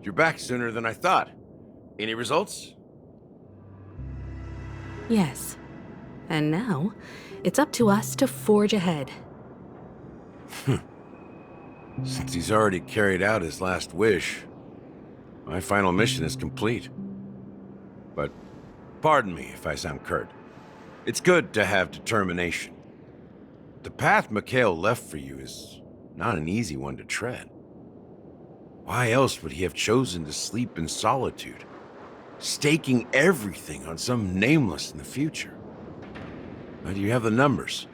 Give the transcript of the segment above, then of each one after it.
You're back sooner than I thought. Any results? Yes. And now, it's up to us to forge ahead. Since he's already carried out his last wish, my final mission is complete. But pardon me if I sound curt. It's good to have determination. The path Mikhail left for you is not an easy one to tread. Why else would he have chosen to sleep in solitude, staking everything on some nameless in the future? But you have the numbers,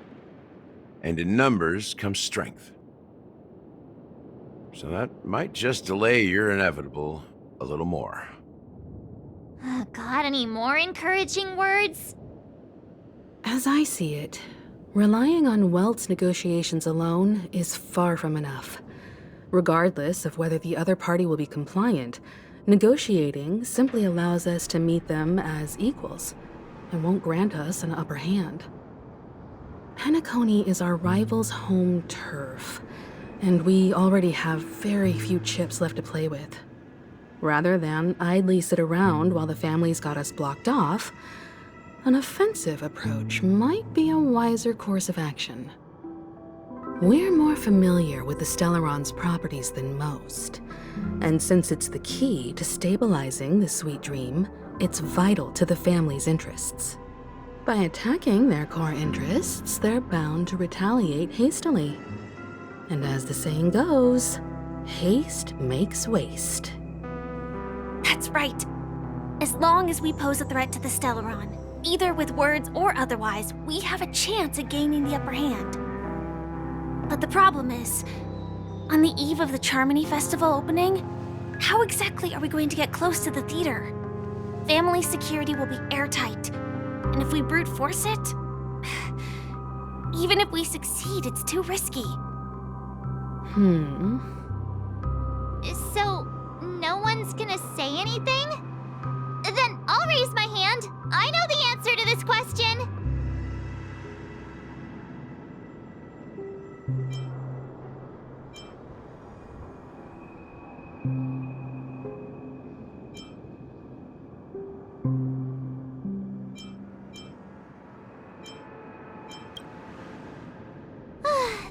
and in numbers comes strength. So that might just delay your inevitable a little more. Got any more encouraging words? As I see it, relying on Welt's negotiations alone is far from enough. Regardless of whether the other party will be compliant, negotiating simply allows us to meet them as equals and won't grant us an upper hand. Penacony is our rival's home turf, and we already have very few chips left to play with. Rather than idly sit around while the family's got us blocked off, an offensive approach might be a wiser course of action. We're more familiar with the Stellaron's properties than most, and since it's the key to stabilizing the sweet dream, it's vital to the family's interests. By attacking their core interests, they're bound to retaliate hastily. And as the saying goes, haste makes waste. That's right. As long as we pose a threat to the Stellaron, either with words or otherwise, we have a chance at gaining the upper hand. But the problem is, on the eve of the Charmony Festival opening, how exactly are we going to get close to the theater? Family security will be airtight, and if we brute force it, even if we succeed, it's too risky. So, no one's gonna say anything? Then I'll raise my hand. I know the answer to this question.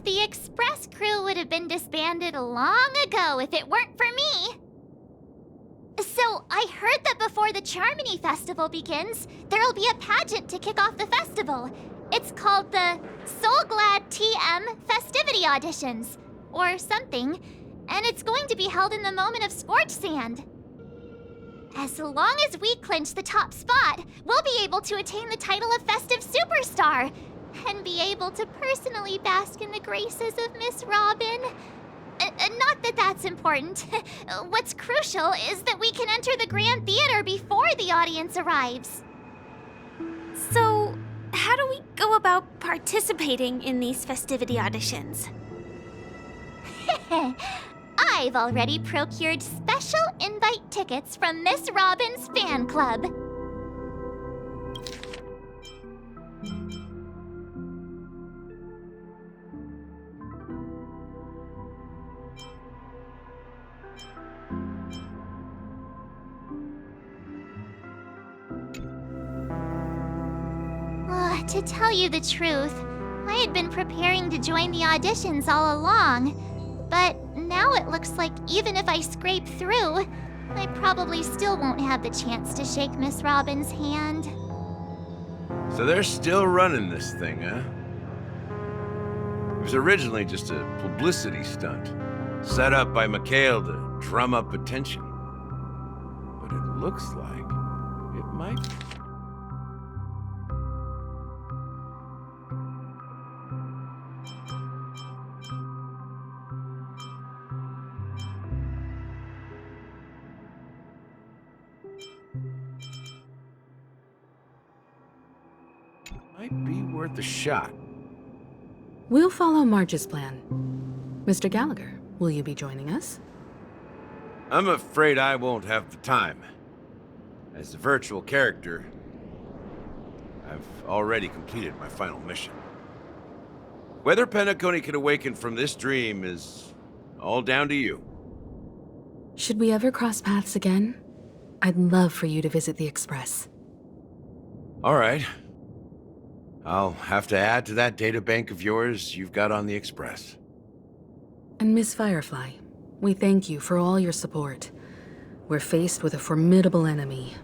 The express crew would have been disbanded long ago if it weren't for me. So, I heard that before the Charmony Festival begins, there'll be a pageant to kick off the festival. It's called the Soul Glad TM Festivity Auditions, or something, and it's going to be held in the moment of Scorch Sand. As long as we clinch the top spot, we'll be able to attain the title of Festive Superstar, and be able to personally bask in the graces of Miss Robin. Not that that's important. What's crucial is that we can enter the Grand Theater before the audience arrives. So, how do we go about participating in these festivity auditions? I've already procured special invite tickets from Miss Robin's fan club. To tell you the truth, I had been preparing to join the auditions all along, but now it looks like even if I scrape through, I probably still won't have the chance to shake Miss Robin's hand. So they're still running this thing, huh? It was originally just a publicity stunt, set up by Mikhail to drum up attention. But it looks like it might... might be worth a shot. We'll follow Marge's plan. Mr. Gallagher, will you be joining us? I'm afraid I won't have the time. As a virtual character, I've already completed my final mission. Whether Penacony can awaken from this dream is all down to you. Should we ever cross paths again, I'd love for you to visit the Express. All right. I'll have to add to that data bank of yours you've got on the Express. And Miss Firefly, we thank you for all your support. We're faced with a formidable enemy.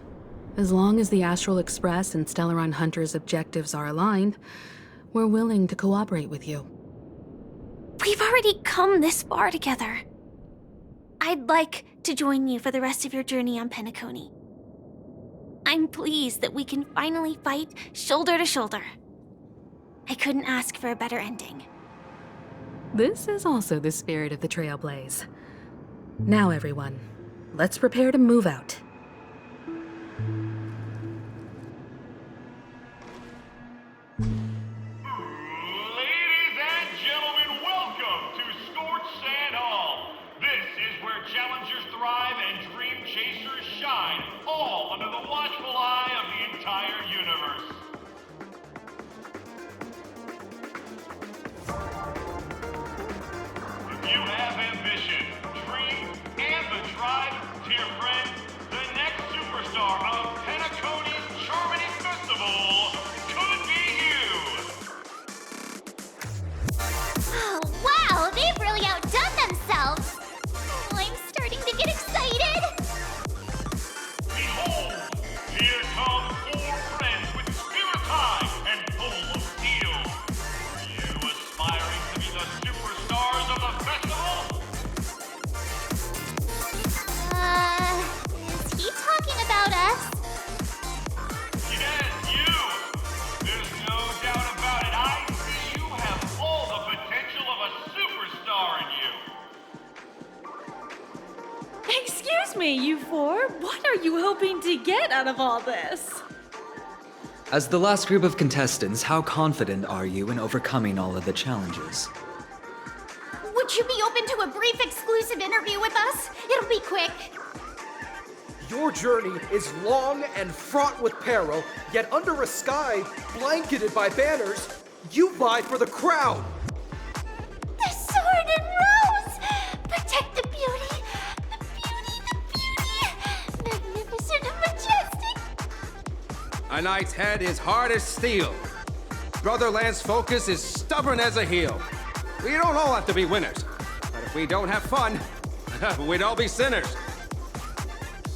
As long as the Astral Express and Stellaron Hunter's objectives are aligned, we're willing to cooperate with you. We've already come this far together. I'd like to join you for the rest of your journey on Penacony. I'm pleased that we can finally fight shoulder to shoulder. I couldn't ask for a better ending. This is also the spirit of the Trailblaze. Now, everyone, let's prepare to move out. Ladies and gentlemen, welcome to Scorched Sand Hall. This is where challengers thrive and dream chasers shine, all under the watchful eye of the entire universe. If you have ambition, dream, and the drive, dear friend, the next superstar of Penacony's Charming Festival could be you. Oh, wow, they've really outdone themselves. Oh, I'm starting to get excited. Behold, here come 4 friends with spirit high and full of steel. You aspiring to be the superstars of the festival? Is he talking about us? Yes, you! There's no doubt about it. I see you have all the potential of a superstar in you. Excuse me, you four. What are you hoping to get out of all this? As the last group of contestants, how confident are you in overcoming all of the challenges? Would you be open to a brief exclusive interview with us? It'll be quick. Your journey is long and fraught with peril, yet under a sky blanketed by banners, you vie for the crown. The sword and rose! Protect the beauty! The beauty, the beauty! Magnificent and majestic! A knight's head is hard as steel. Brotherland's focus is stubborn as a heel. We don't all have to be winners, but if we don't have fun, we'd all be sinners.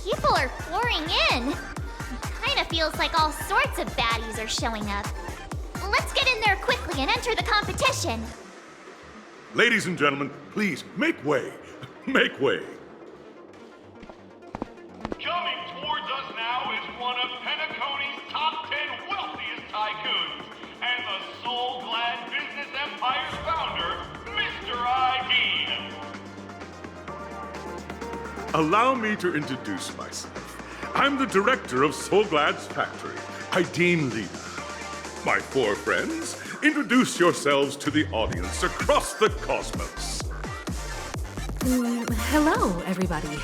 People are pouring in. It kinda feels like all sorts of baddies are showing up. Let's get in there quickly and enter the competition. Ladies and gentlemen, please make way. Make way. Coming towards us now is one of Penacony's top 10 wealthiest tycoons and the soul-glad business empire's founder, Mr. ID. Allow me to introduce myself. I'm the director of Soulglad's factory, Ideen Lena. My 4 friends, introduce yourselves to the audience across the cosmos. Hello, everybody.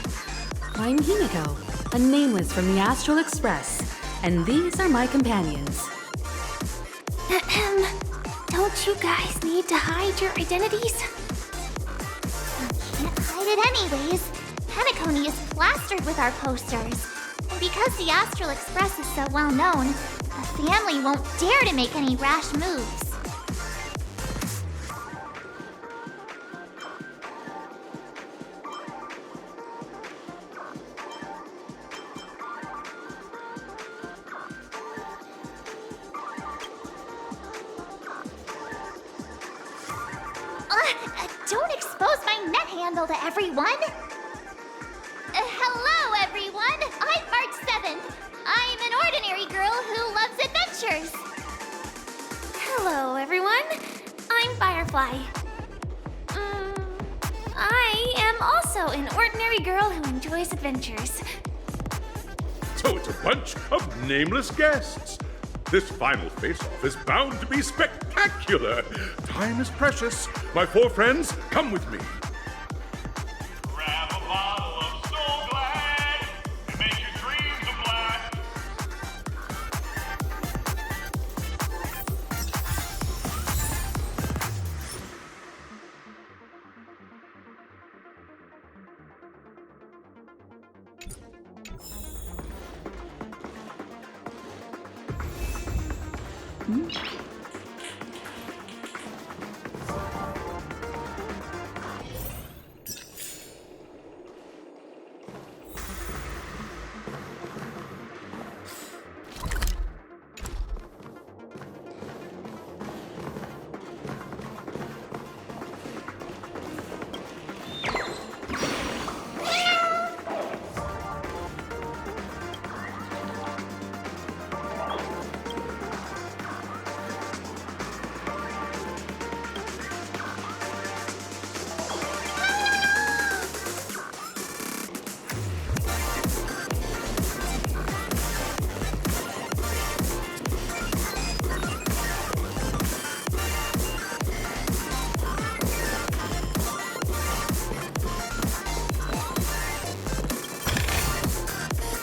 I'm Himiko, a nameless from the Astral Express, and these are my companions. Don't you guys need to hide your identities? Can't hide it anyways. Penacony is plastered with our posters. And because the Astral Express is so well known, the family won't dare to make any rash moves. Don't expose my net handle to everyone! Hello, everyone! I'm March 7th. I'm an ordinary girl who loves adventures. Hello, everyone. I'm Firefly. I am also an ordinary girl who enjoys adventures. So it's a bunch of nameless guests. This final face-off is bound to be spectacular. Time is precious. My 4 friends, come with me. Grab a bottle of Soul Glad and make your dreams a blast.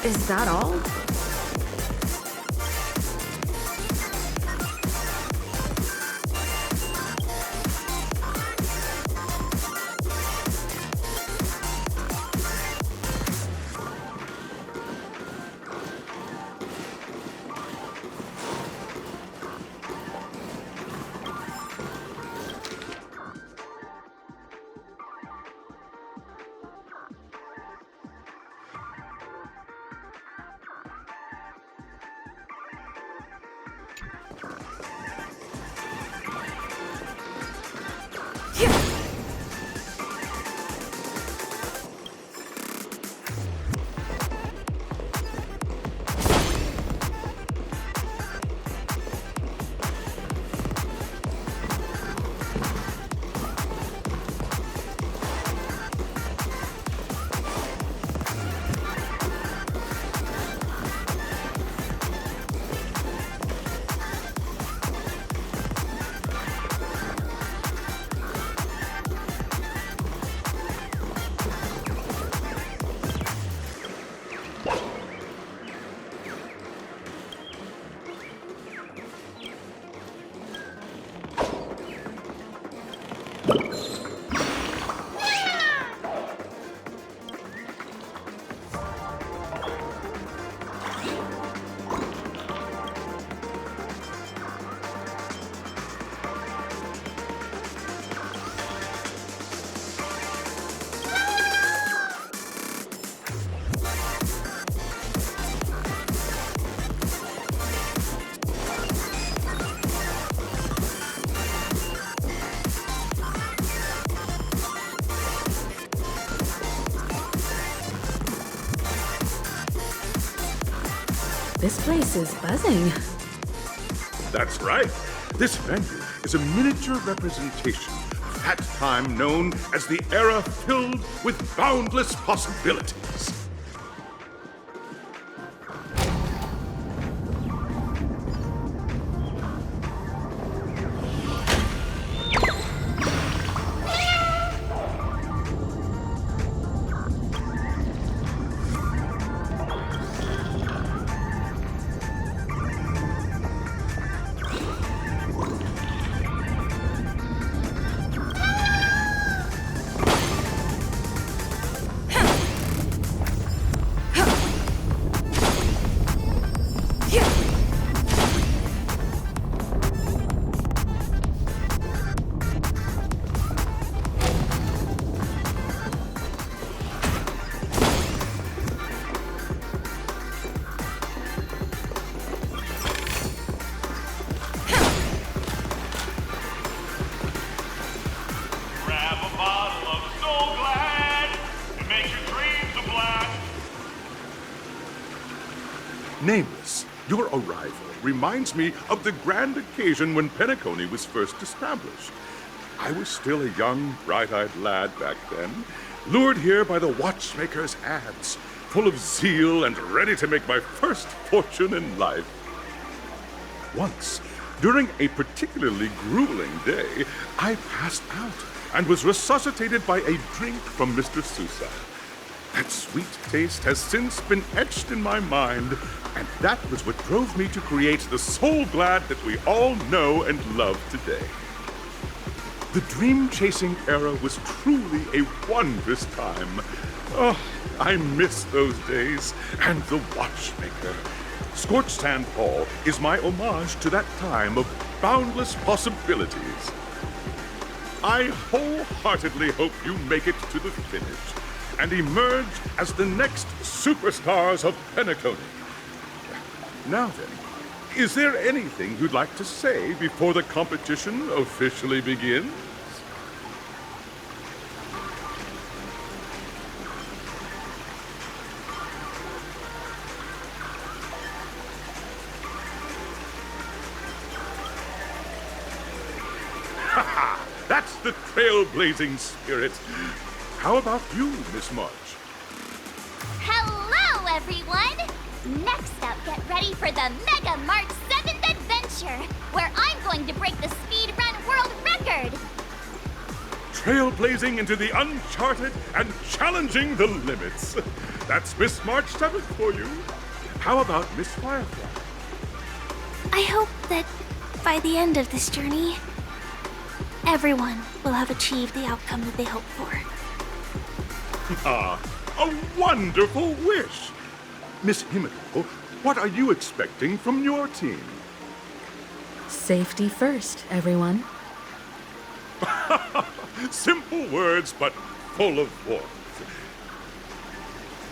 Is that all? This place is buzzing. That's right. This venue is a miniature representation of that time known as the era filled with boundless possibilities. Nameless, your arrival reminds me of the grand occasion when Penacony was first established. I was still a young, bright-eyed lad back then, lured here by the watchmaker's ads, full of zeal and ready to make my first fortune in life. Once, during a particularly grueling day, I passed out and was resuscitated by a drink from Mr. Sousa. That sweet taste has since been etched in my mind, and that was what drove me to create the Soul Glad that we all know and love today. The dream-chasing era was truly a wondrous time. Oh, I miss those days, and the watchmaker. Scorched Sand Hall is my homage to that time of boundless possibilities. I wholeheartedly hope you make it to the finish and emerge as the next superstars of Penacony. Now then, is there anything you'd like to say before the competition officially begins? That's the trailblazing spirit. How about you, Miss March? Hello, everyone! Next up, get ready for the Mega March 7th Adventure, where I'm going to break the speedrun world record! Trailblazing into the uncharted and challenging the limits. That's Miss March 7th for you. How about Miss Firefly? I hope that by the end of this journey, everyone will have achieved the outcome that they hope for. Ah, a wonderful wish! Miss Himiko, what are you expecting from your team? Safety first, everyone. Simple words, but full of warmth.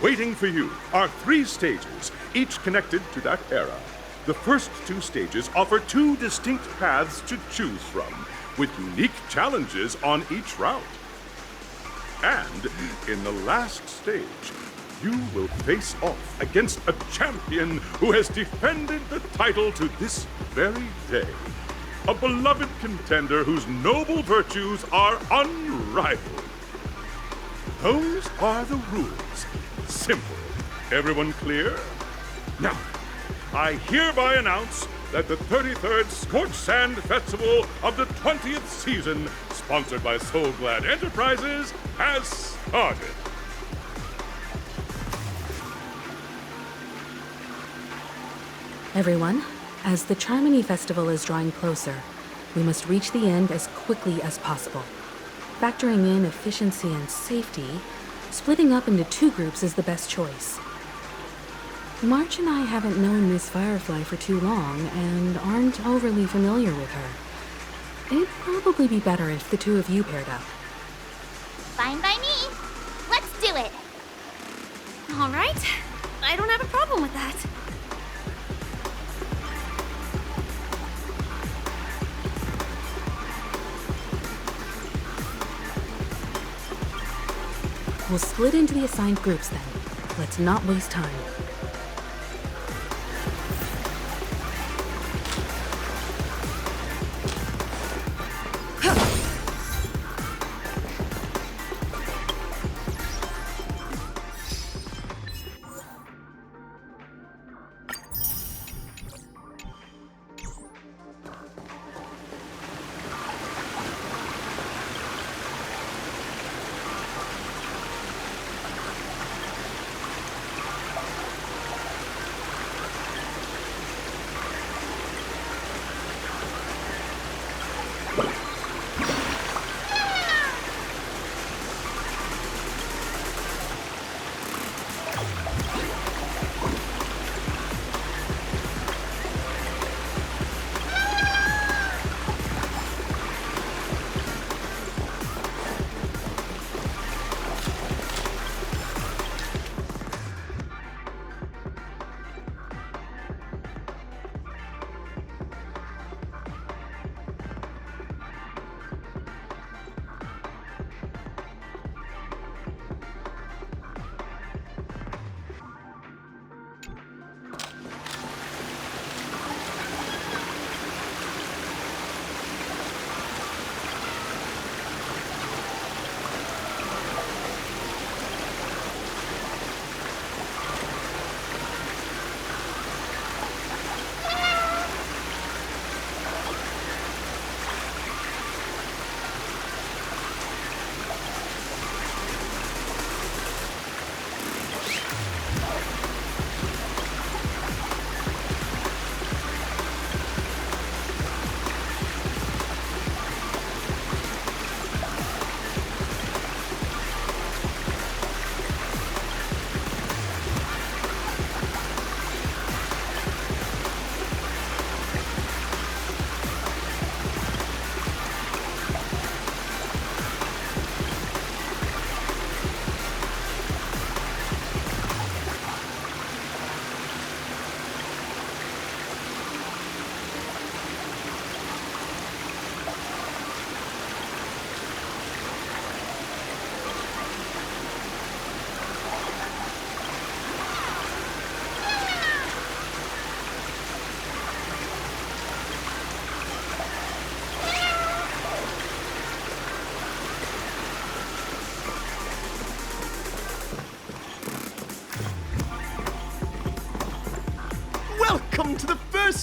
Waiting for you are 3 stages, each connected to that era. The first 2 stages offer 2 distinct paths to choose from, with unique challenges on each route. And in the last stage, you will face off against a champion who has defended the title to this very day. A beloved contender whose noble virtues are unrivaled. Those are the rules. Simple. Everyone clear? Now, I hereby announce that the 33rd Scorched Sand Festival of the 20th season, sponsored by Soul Glad Enterprises, has started. Everyone, as the Charmony Festival is drawing closer, we must reach the end as quickly as possible. Factoring in efficiency and safety, splitting up into 2 groups is the best choice. March and I haven't known Miss Firefly for too long and aren't overly familiar with her. It'd probably be better if the 2 of you paired up. Fine by me. Let's do it! All right. I don't have a problem with that. We'll split into the assigned groups then. Let's not waste time.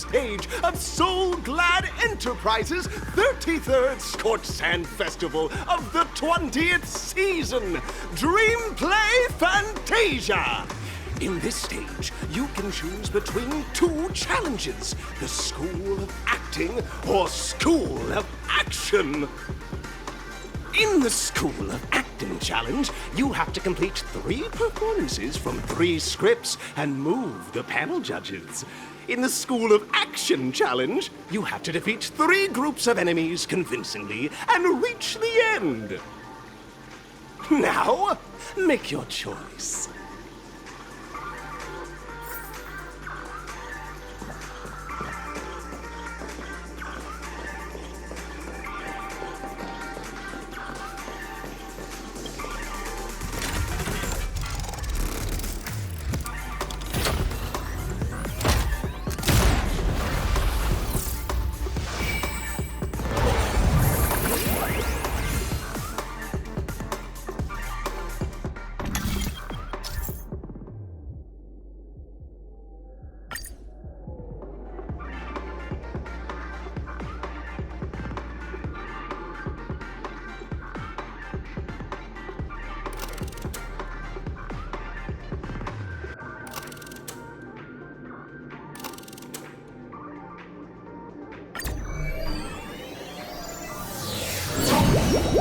stage of Soul Glad Enterprises' 33rd Scorched Sand Festival of the 20th season, Dream Play Fantasia. In this stage, you can choose between two challenges, the School of Acting or School of Action. In the School of Acting challenge, you have to complete 3 performances from 3 scripts and move the panel judges. In the School of Action challenge, you have to defeat 3 groups of enemies convincingly and reach the end. Now, make your choice.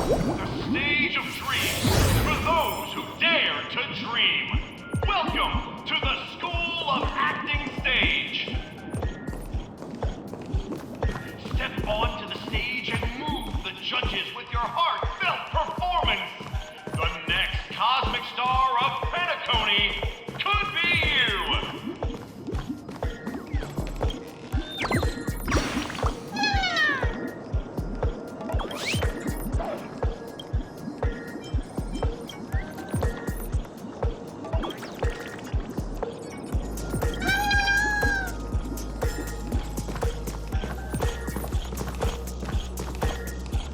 The stage of dreams for those who dare to dream. Welcome to the School of Acting stage. Step onto the stage and move the judges with your heartfelt performance. The next cosmic star of Penacony could be you.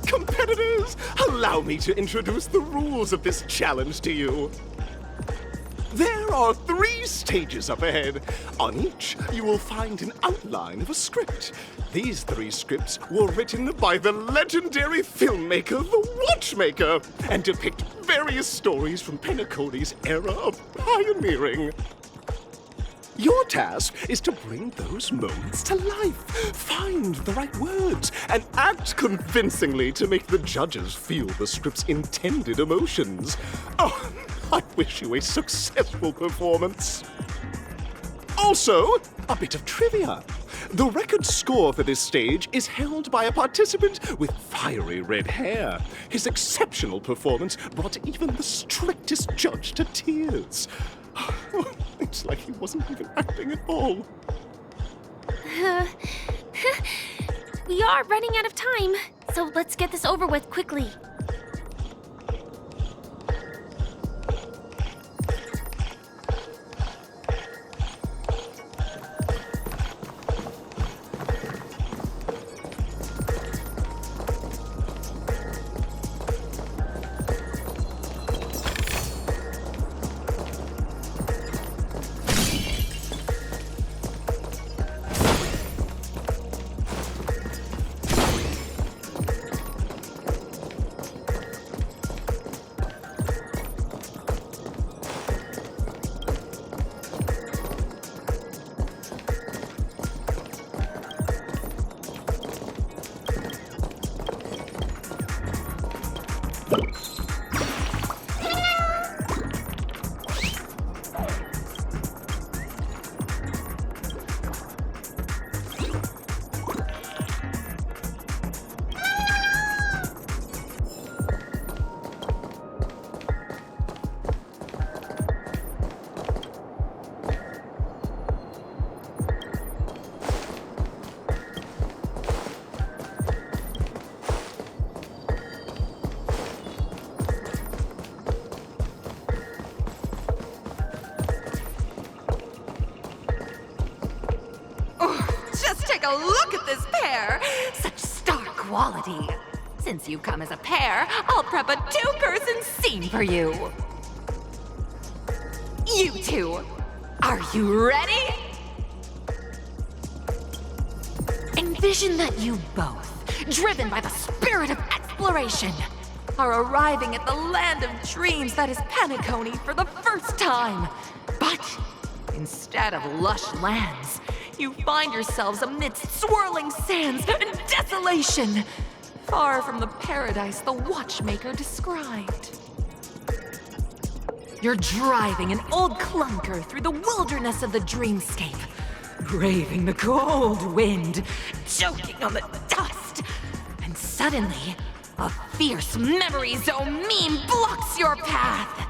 Competitors, allow me to introduce the rules of this challenge to you. There are 3 stages up ahead. On each, you will find an outline of a script. These 3 scripts were written by the legendary filmmaker, The Watchmaker, and depict various stories from Penacony's era of pioneering. Your task is to bring those moments to life, find the right words, and act convincingly to make the judges feel the script's intended emotions. Oh, I wish you a successful performance. Also, a bit of trivia. The record score for this stage is held by a participant with fiery red hair. His exceptional performance brought even the strictest judge to tears. It's like he wasn't even acting at all. We are running out of time, so let's get this over with quickly. Take a look at this pair! Such star quality! Since you come as a pair, I'll prep a 2-person scene for you! You two, are you ready? vision that you both, driven by the spirit of exploration, are arriving at the land of dreams that is Penacony for the first time. But instead of lush lands, you find yourselves amidst swirling sands and desolation, far from the paradise the Watchmaker described. You're driving an old clunker through the wilderness of the dreamscape, braving the cold wind, choking on the dust, and suddenly, a fierce memory zone meme blocks your path.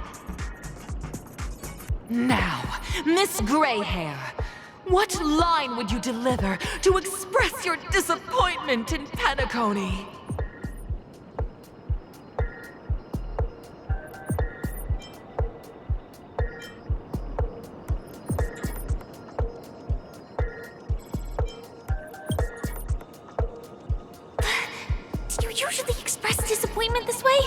Now, Miss Greyhair, what line would you deliver to express your disappointment in Penacony? Do you usually express disappointment this way?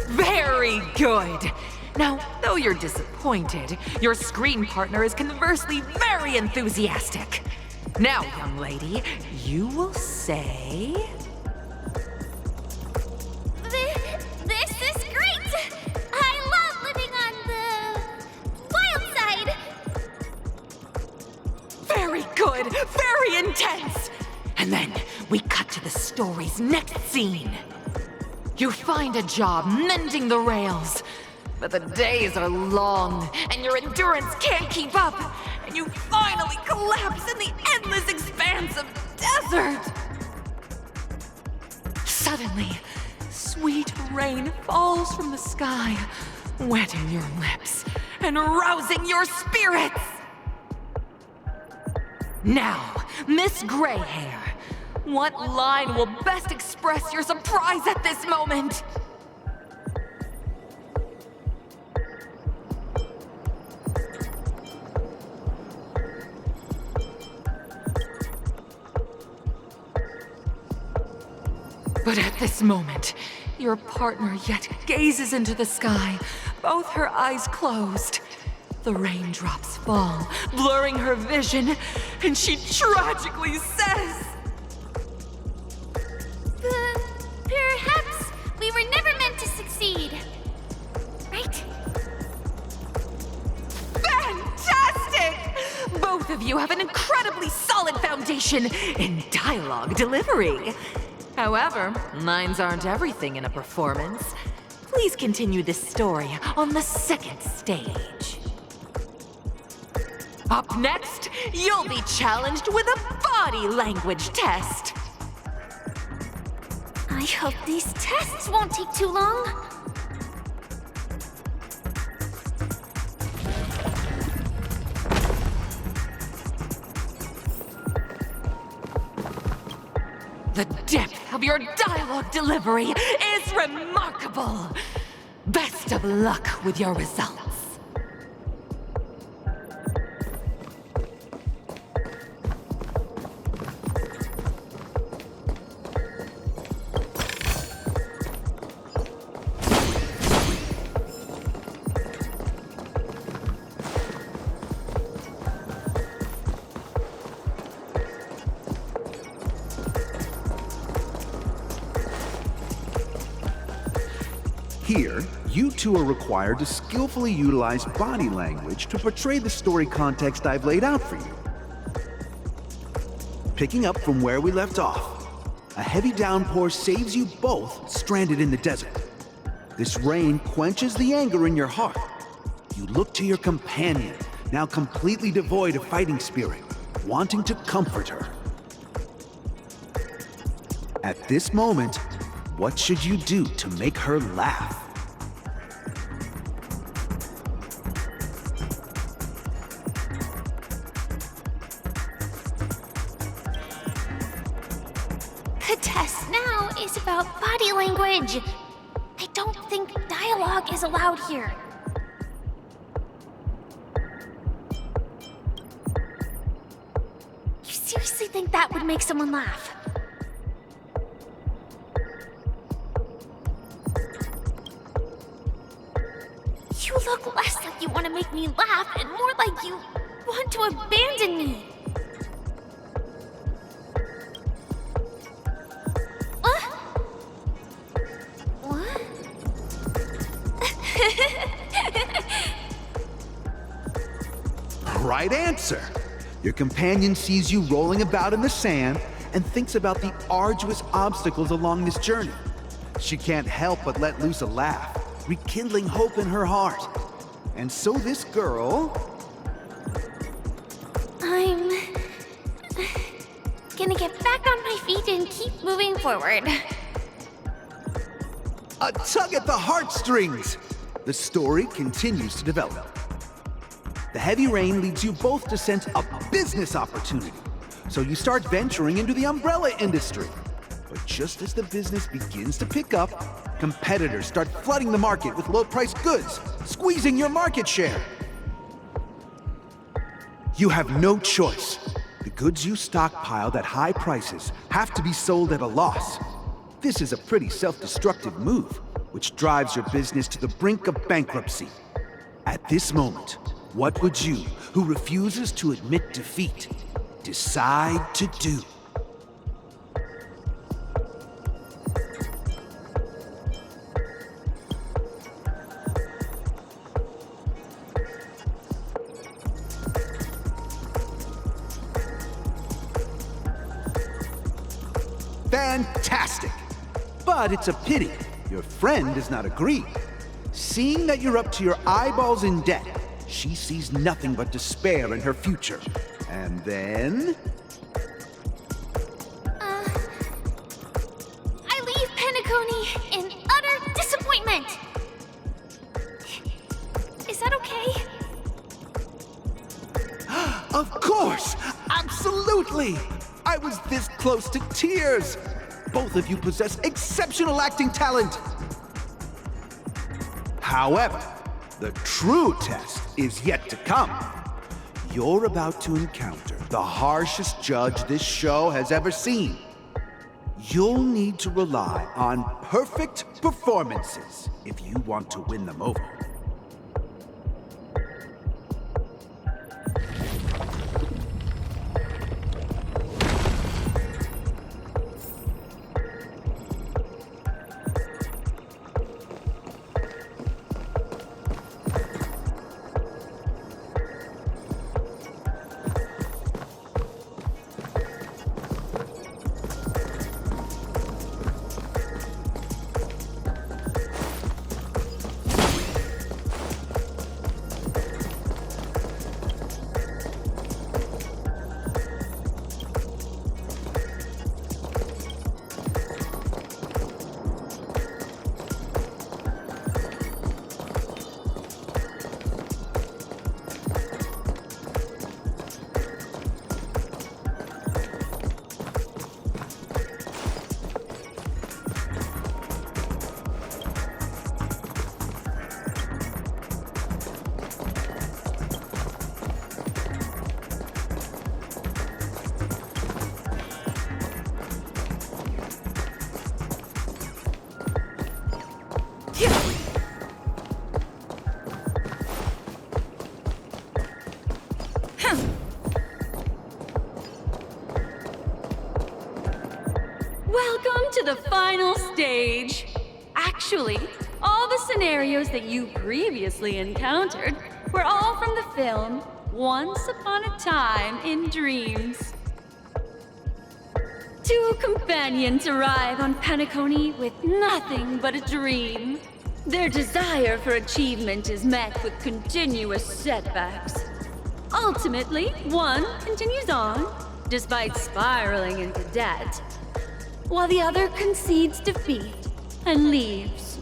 Very good! Now, though you're disappointed, your screen partner is conversely very enthusiastic. Now, young lady, you will say... This is great! I love living on the wild side! Very good! Very intense! And then we cut to the story's next scene. You find a job mending the rails, but the days are long and your endurance can't keep up, and you finally collapse in the endless expanse of desert. Suddenly, sweet rain falls from the sky, wetting your lips and rousing your spirits. Now, Miss Greyhair, what line will best express your surprise at this moment? But at this moment, your partner yet gazes into the sky, both her eyes closed. The raindrops fall, blurring her vision, and she tragically says... Perhaps we were never meant to succeed. Right? Fantastic! Both of you have an incredibly solid foundation in dialogue delivery. However, lines aren't everything in a performance. Please continue this story on the second stage. Up next, you'll be challenged with a body language test. I hope these tests won't take too long. The depth of your dialogue delivery is remarkable. Best of luck with your results. Here, you two are required to skillfully utilize body language to portray the story context I've laid out for you. Picking up from where we left off, a heavy downpour saves you both stranded in the desert. This rain quenches the anger in your heart. You look to your companion, now completely devoid of fighting spirit, wanting to comfort her. At this moment, what should you do to make her laugh? The test now is about body language. I don't think dialogue is allowed here. You seriously think that would make someone laugh? You You look less like you want to make me laugh and more like you want to abandon me. What? Right answer. Your companion sees you rolling about in the sand and thinks about the arduous obstacles along this journey. She can't help but let loose a laugh, rekindling hope in her heart. And so this girl... I'm gonna get back on my feet and keep moving forward. A tug at the heartstrings! The story continues to develop. The heavy rain leads you both to sense a business opportunity. So you start venturing into the umbrella industry. But just as the business begins to pick up, competitors start flooding the market with low-priced goods, squeezing your market share. You have no choice. The goods you stockpiled at high prices have to be sold at a loss. This is a pretty self-destructive move, which drives your business to the brink of bankruptcy. At this moment, what would you, who refuses to admit defeat, decide to do? Fantastic! But it's a pity your friend does not agree. Seeing that you're up to your eyeballs in debt, she sees nothing but despair in her future. And then... I leave Penacony in utter disappointment. Is that okay? Of course! Absolutely! I was this close to tears! Both of you possess exceptional acting talent! However, the true test is yet to come. You're about to encounter the harshest judge this show has ever seen. You'll need to rely on perfect performances if you want to win them over. Welcome to the final stage. Actually, all the scenarios that you previously encountered were all from the film Once Upon a Time in Dreams. Two companions arrive on Penacony with nothing but a dream. Their desire for achievement is met with continuous setbacks. Ultimately, one continues on, despite spiraling into debt, while the other concedes defeat and leaves.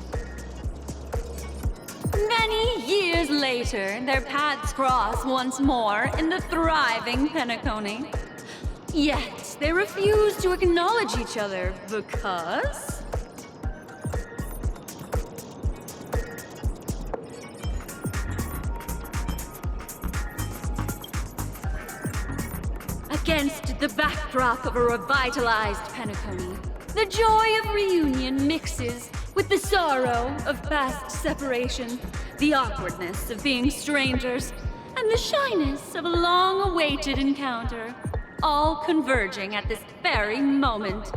Many years later, their paths cross once more in the thriving Penacony. Yet, they refuse to acknowledge each other because... Against the backdrop of a revitalized Penacony, the joy of reunion mixes With the sorrow of past separation, the awkwardness of being strangers, and the shyness of a long-awaited encounter, all converging at this very moment.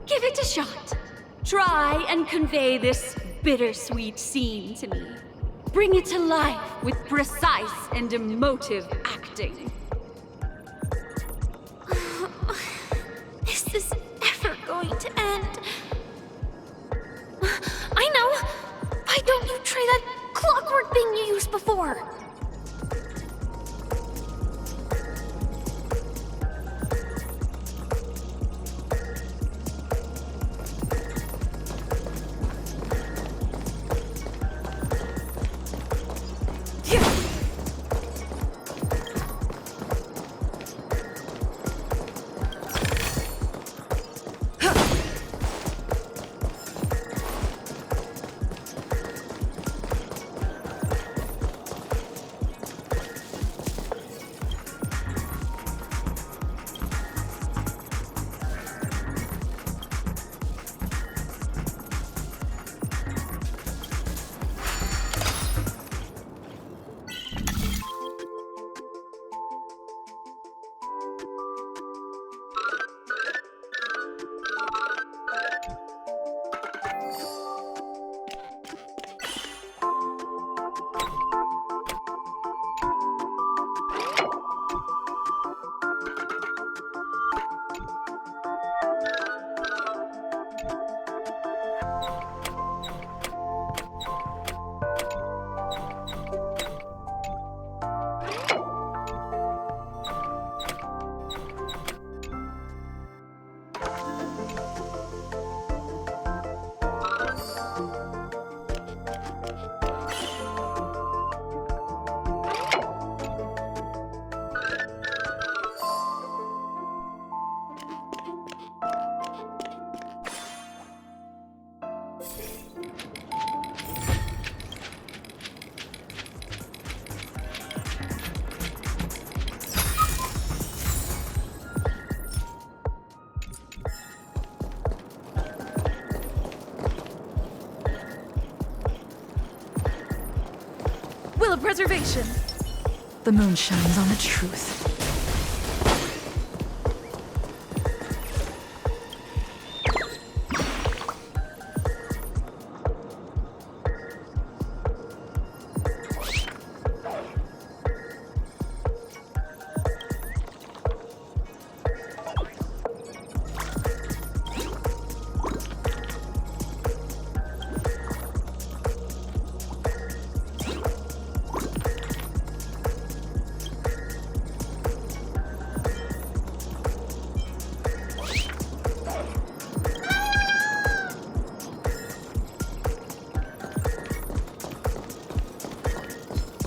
Give it a shot. Try and convey this bittersweet scene to me. Bring it to life with precise and emotive acting. Is this ever going to end? I know! Why don't you try that clockwork thing you used before? Will of preservation. The moon shines on the truth.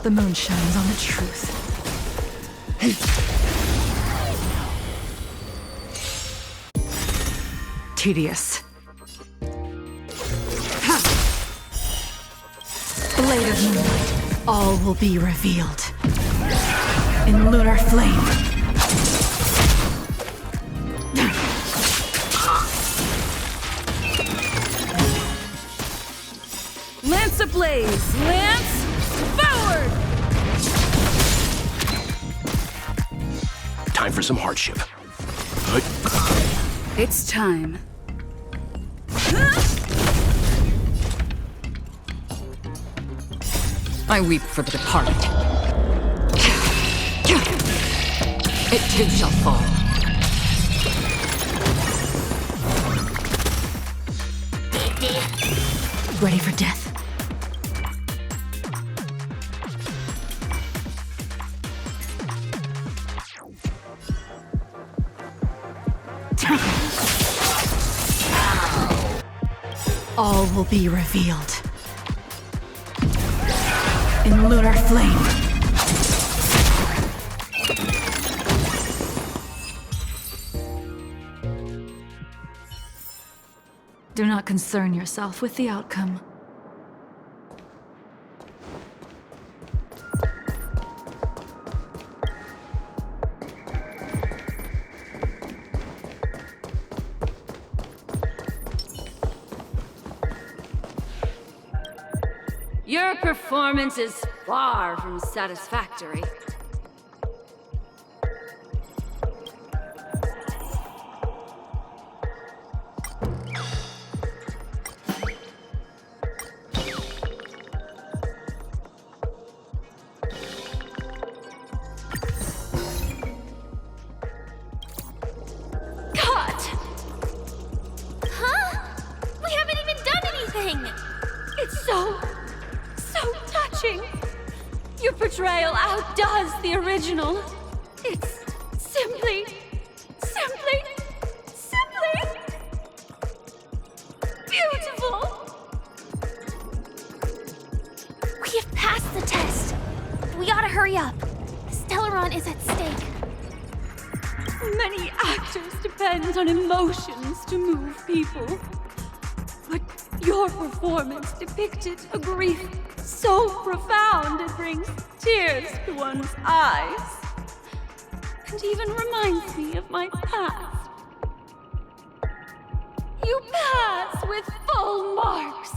The moon shines on the truth. Tedious. Blade of moonlight, all will be revealed. In lunar flame. Lance ablaze! Lance! Forward! Time for some hardship. It's time. I weep for the departed. It too shall fall. Ready for death? All will be revealed. In lunar flame. Do not concern yourself with the outcome. Your performance is far from satisfactory. Your portrayal outdoes the original. It's simply beautiful. We have passed the test. We ought to hurry up. Stellaron is at stake. Many actors depend on emotions to move people. But your performance depicted a grief so profound it brings tears to one's eyes. And even reminds me of my past. You pass with full marks.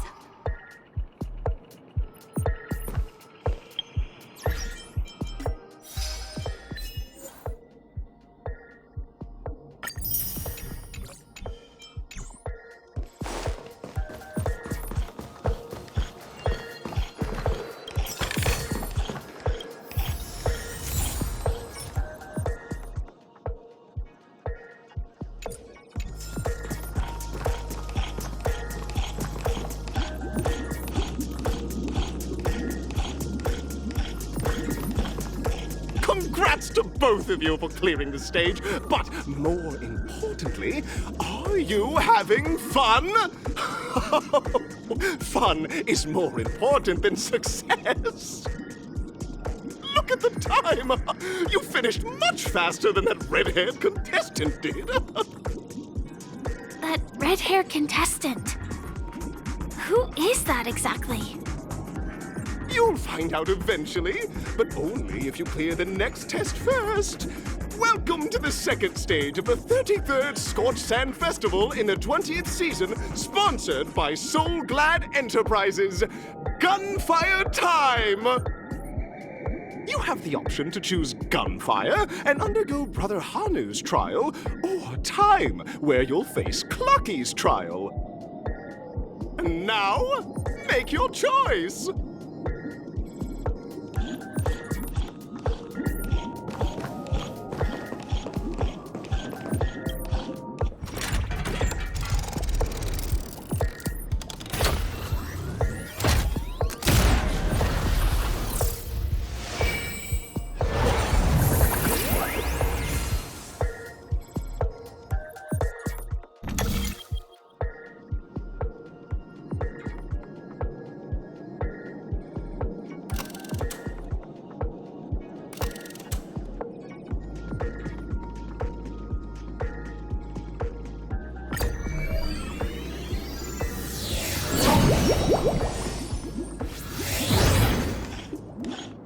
Congrats to both of you for clearing the stage, but more importantly, are you having fun? Fun is more important than success. Look at the time! You finished much faster than that red-haired contestant did. That red-haired contestant? Who is that exactly? You'll find out eventually, but only if you clear the next test first. Welcome to the second stage of the 33rd Scorched Sand Festival in the 20th season, sponsored by Soul Glad Enterprises. Gunfire time! You have the option to choose gunfire and undergo Brother Hanu's trial, or time, where you'll face Clucky's trial. And now, make your choice!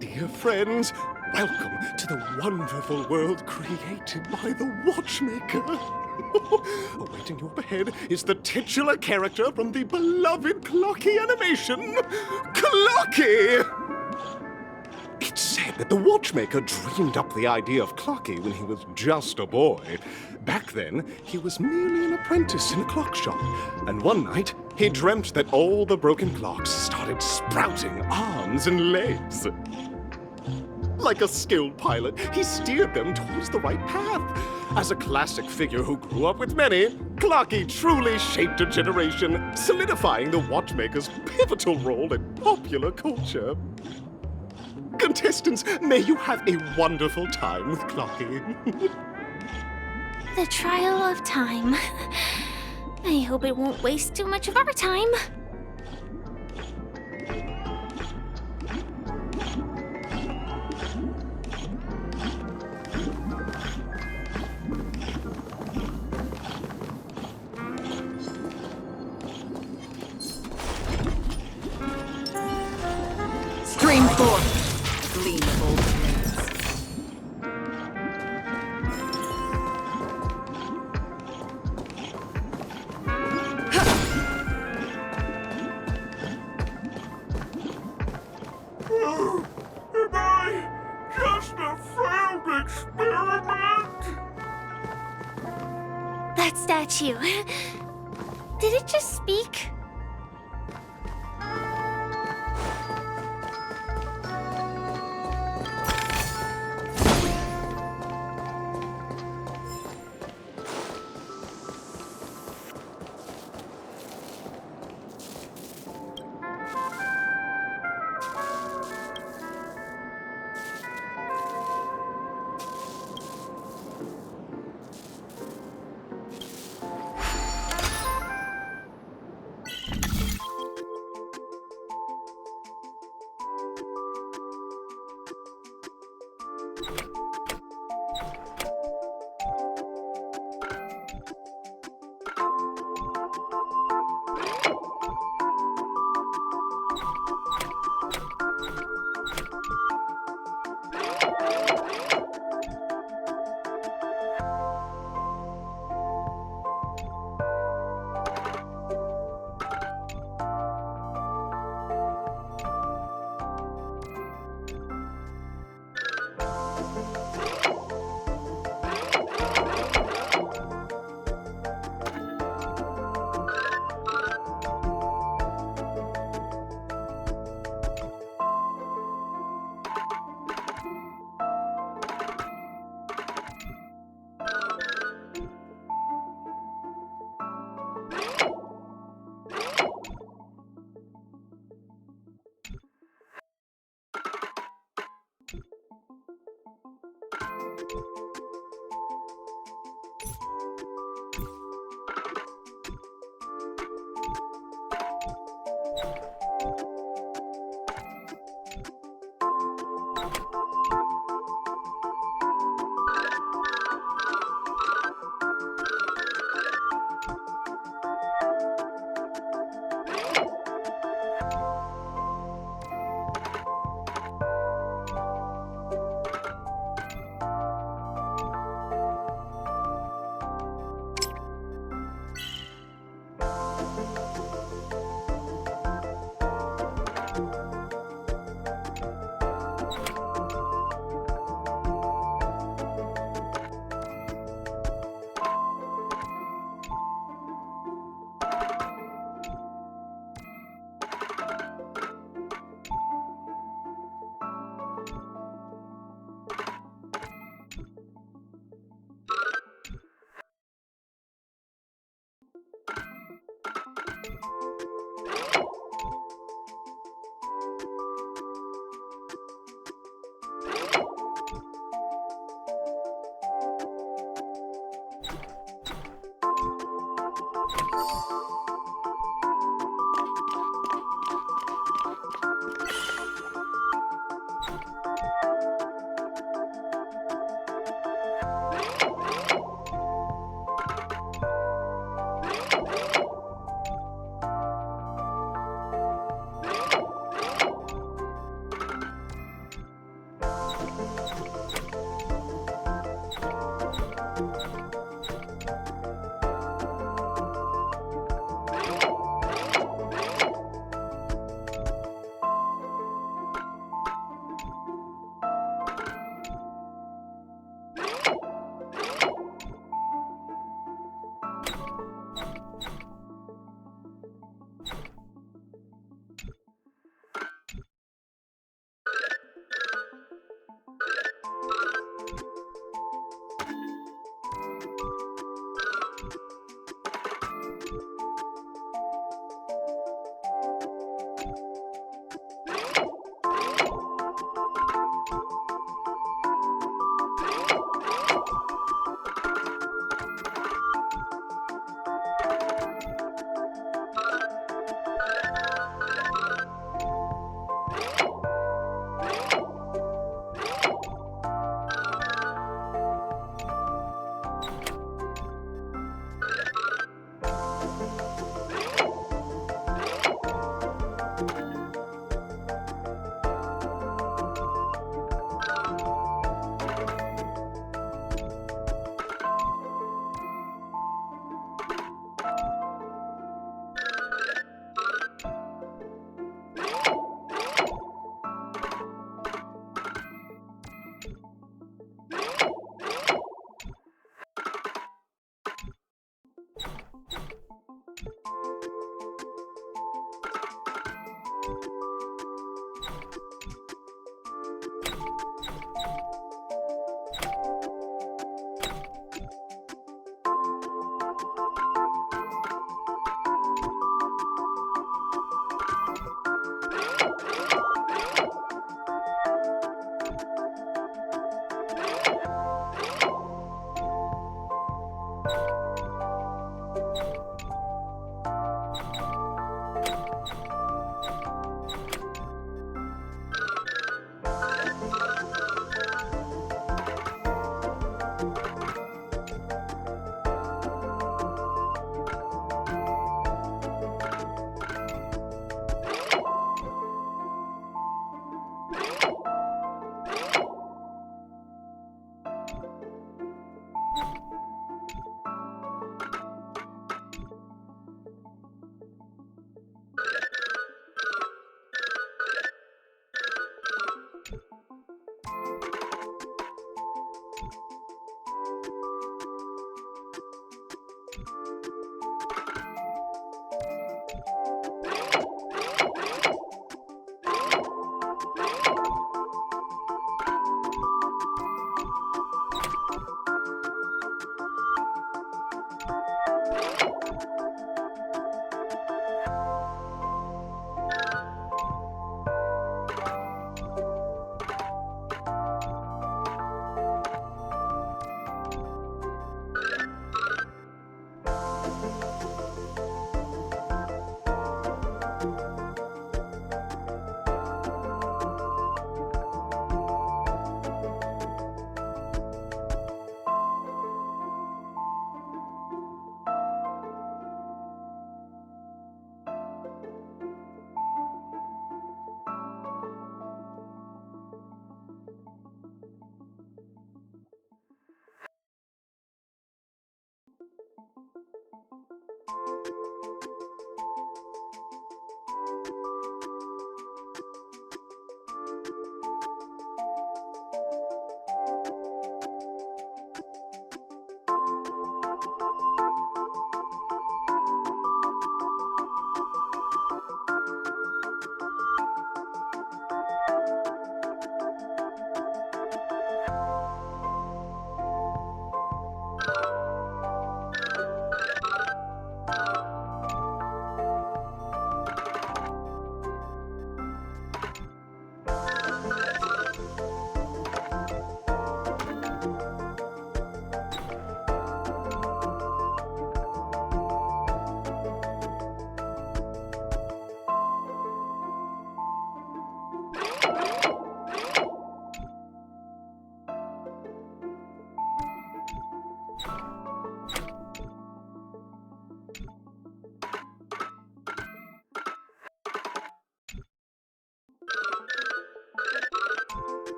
Dear friends, welcome to the wonderful world created by the Watchmaker. Awaiting you up ahead is the titular character from the beloved Clocky animation, Clocky! It's said that the Watchmaker dreamed up the idea of Clocky when he was just a boy. Back then, he was merely an apprentice in a clock shop, and one night, he dreamt that all the broken clocks started sprouting arms and legs. Like a skilled pilot, he steered them towards the right path. As a classic figure who grew up with many, Clocky truly shaped a generation, solidifying the Watchmaker's pivotal role in popular culture. Contestants, may you have a wonderful time with Clocky. The trial of time. I hope it won't waste too much of our time. Stream forth, gleamful flames. That statue. Did it just speak?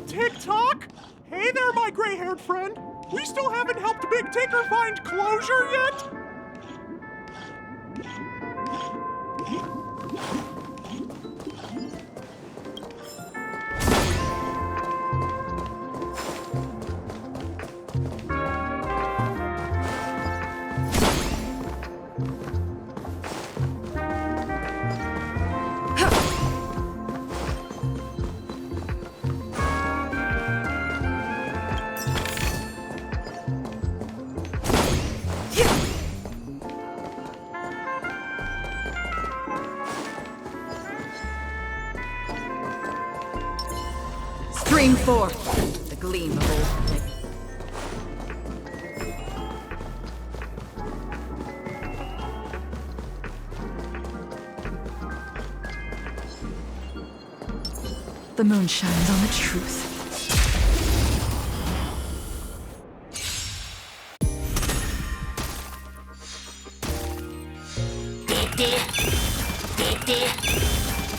Tick-tock? Hey there, my gray-haired friend. We still haven't helped Big Tinker find closure yet? Stream forth the gleam of old flame. The moon shines on the truth.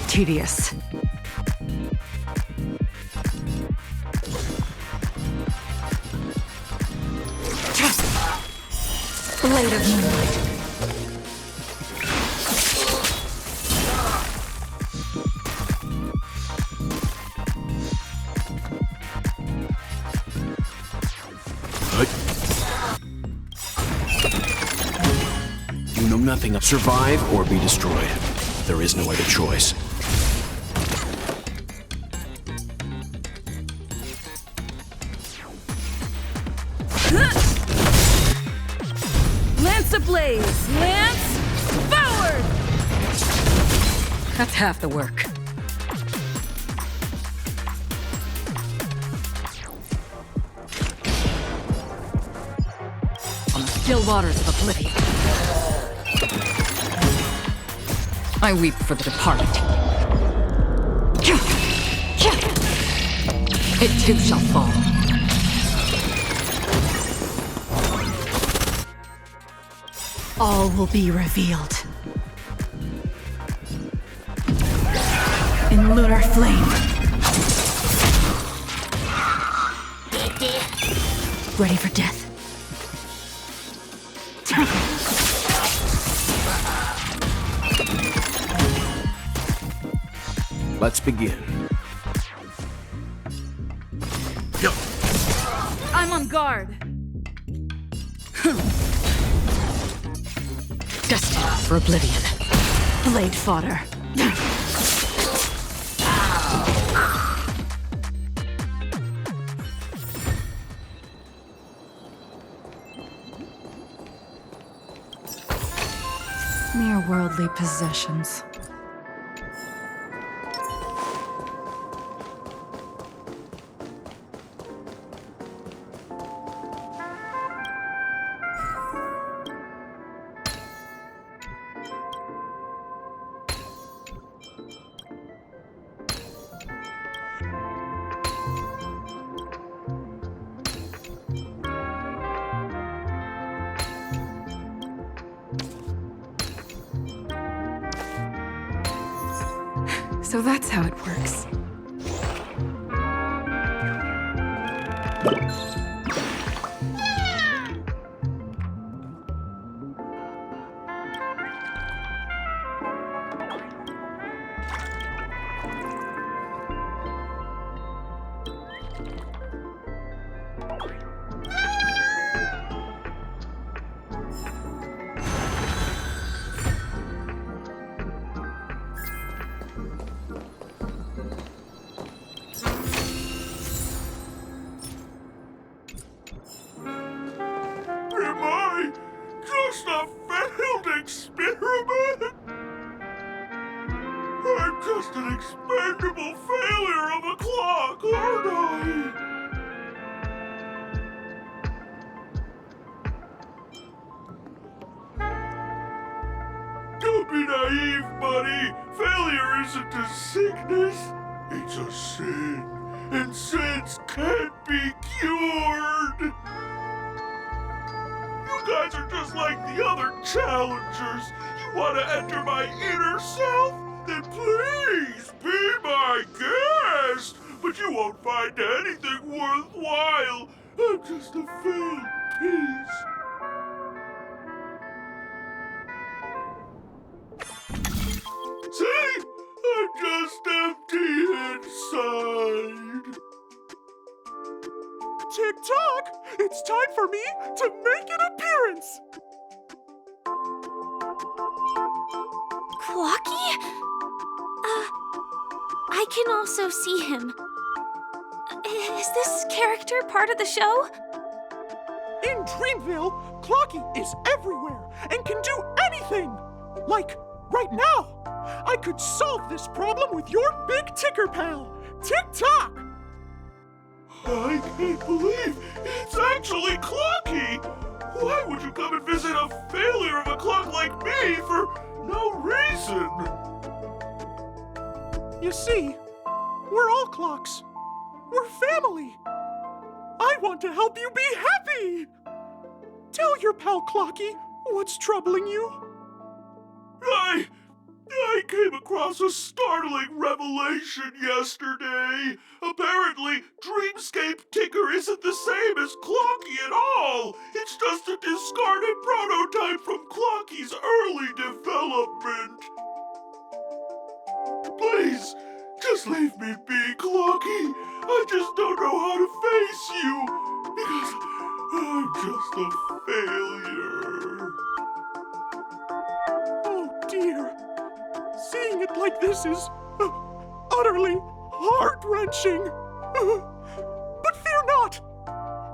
Tedious. Blade of moonlight. You know nothing of survive or be destroyed. There is no other choice. Lance ablaze! Lance forward! That's half the work. On the still waters of oblivion, I weep for the departed. It too shall fall. All will be revealed. In lunar flame. Ready for death. Let's begin. I'm on guard. Destined for oblivion. Blade fodder. Mere worldly possessions. So that's how it works. Just a failed experiment? I'm just an expendable failure of a clock, aren't I? Don't be naive, buddy. Failure isn't a sickness. It's a sin, and sins can't be cured! You guys are just like the other challengers. You want to enter my inner self? Then please be my guest! But you won't find anything worthwhile. I'm just a failed piece. See? I'm just empty inside. Tick-tock! It's time for me to make an appearance! Clocky? I can also see him. Is this character part of the show? In Dreamville, Clocky is everywhere and can do anything! Like, right now! I could solve this problem with your big ticker pal, Tick-tock! I can't believe it's actually Clocky! Why would you come and visit a failure of a clock like me for no reason? You see, we're all clocks. We're family. I want to help you be happy! Tell your pal Clocky what's troubling you. I came across a startling revelation yesterday. Apparently, Dreamscape Ticker isn't the same as Clocky at all. It's just a discarded prototype from Clocky's early development. Please, just leave me be, Clocky. I just don't know how to face you, because I'm just a failure. Oh dear. Seeing it like this is utterly heart-wrenching. But fear not.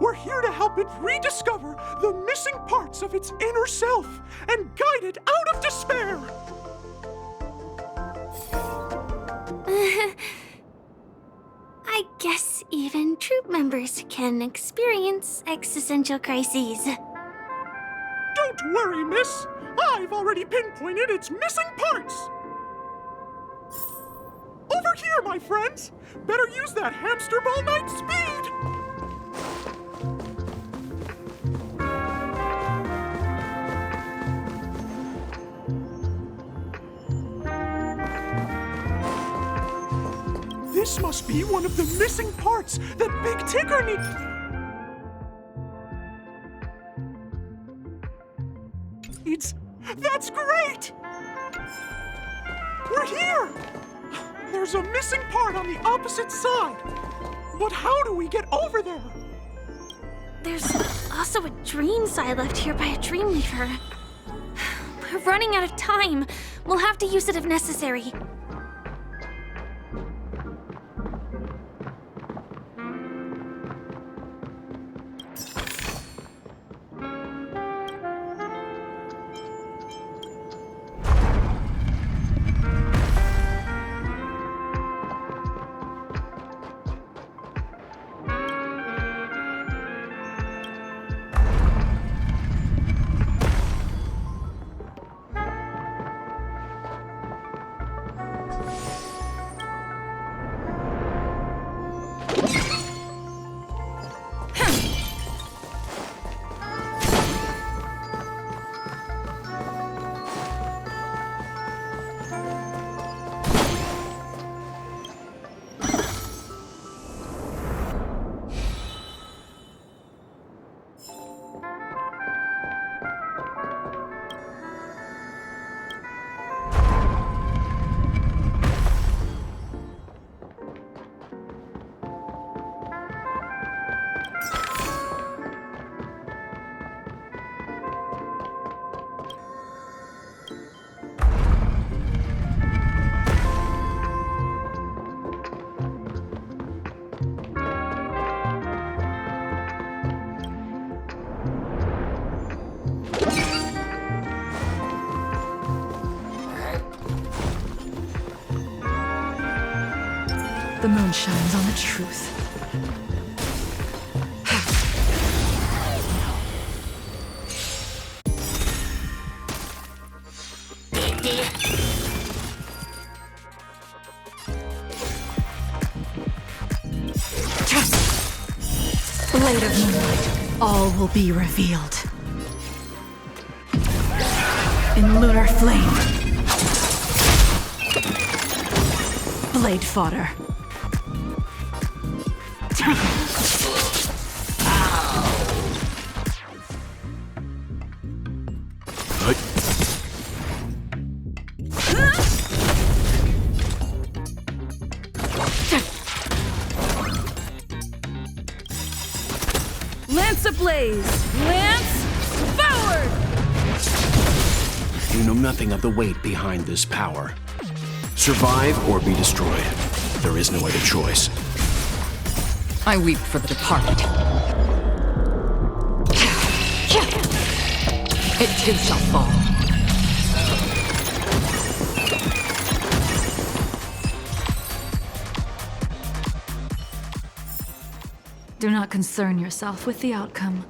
We're here to help it rediscover the missing parts of its inner self and guide it out of despair. I guess even troop members can experience existential crises. Don't worry, miss. I've already pinpointed its missing parts. Over here, my friends! Better use that hamster ball knight speed! This must be one of the missing parts that Big Ticker needs. That's great! We're here! There's a missing part on the opposite side. But how do we get over there? There's also a dream side left here by a Dreamweaver. We're running out of time. We'll have to use it if necessary. The moon shines on the truth. Blade of moonlight, all will be revealed. In lunar flame. Blade fodder. Lance ablaze! Lance forward! You know nothing of the weight behind this power. Survive or be destroyed. There is no other choice. I weep for the departed. It too shall fall. Do not concern yourself with the outcome.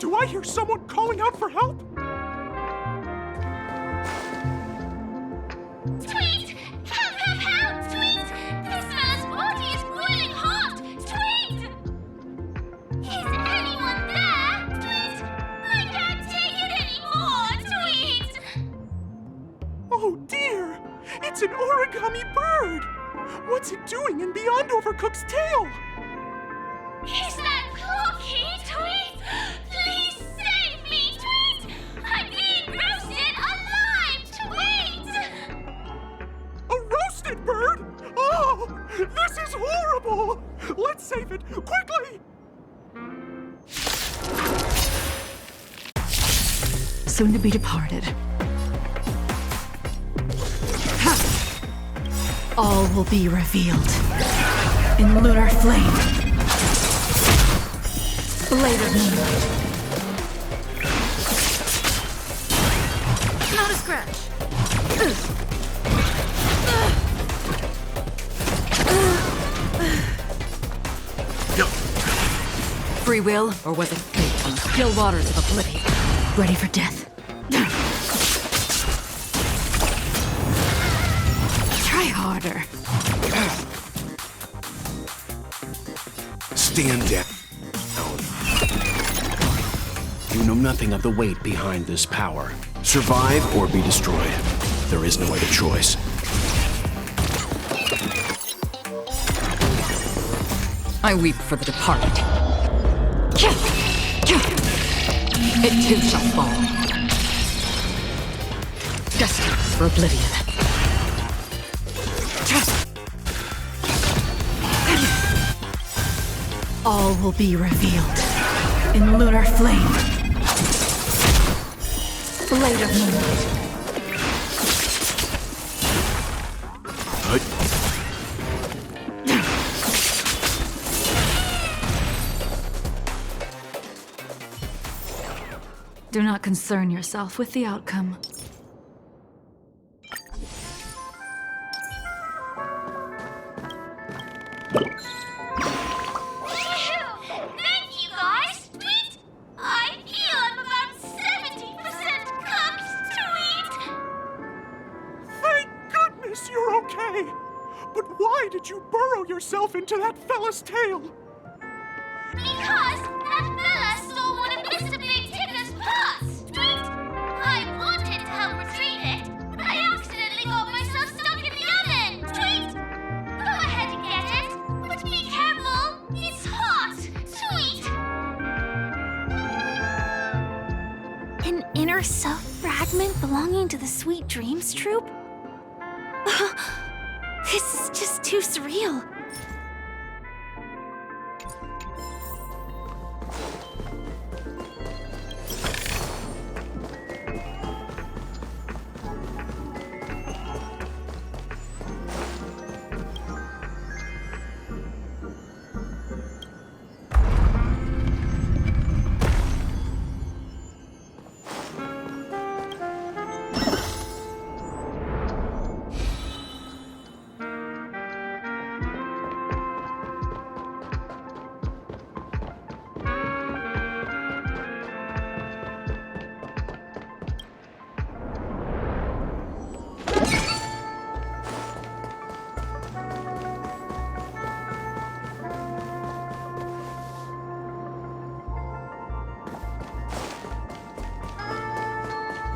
Do I hear someone calling out for help? Tweet! Help, help, help! Tweet! This fellow's body is boiling hot! Tweet! Is anyone there? Tweet! I can't take it anymore! Tweet! Oh dear! It's an origami bird! What's it doing in Beyond Overcooked's tail? Is that Cookie? Tweet! Please save me! Tweet! I'm being roasted alive! Tweet! A roasted bird? Oh! This is horrible! Let's save it! Quickly! Soon to be departed. Ha! All will be revealed. In lunar flame. Blade of moonlight. Not a scratch. Free will, or was it fate on the still waters of oblivion? Ready for death. Try harder. Stand down. You know nothing of the weight behind this power. Survive or be destroyed. There is no other choice. I weep for the departed. It too shall fall. Destined for oblivion. All will be revealed in lunar flame. Blade of moonlight. Do not concern yourself with the outcome. Thank you, guys! Tweet! I feel I'm about 70% cooked, Tweet! Thank goodness you're okay! But why did you burrow yourself into that fella's tail? Because that fella stole one of Mr. Big Tinder's pots, Tweet! I wanted to help retrieve it, but I accidentally got myself stuck in the oven, Tweet! Go ahead and get it, but be careful! It's hot, Tweet! An inner self fragment belonging to the Sweet Dreams troupe? This is just too surreal.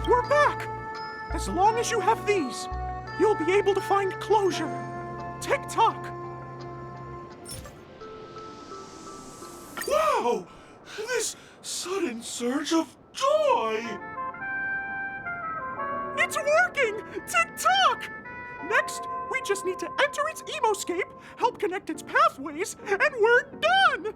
We're back! As long as you have these, you'll be able to find closure. Tick-tock! Wow! This sudden surge of joy! It's working! Tick-tock! Next, we just need to enter its emoscape, help connect its pathways, and we're done!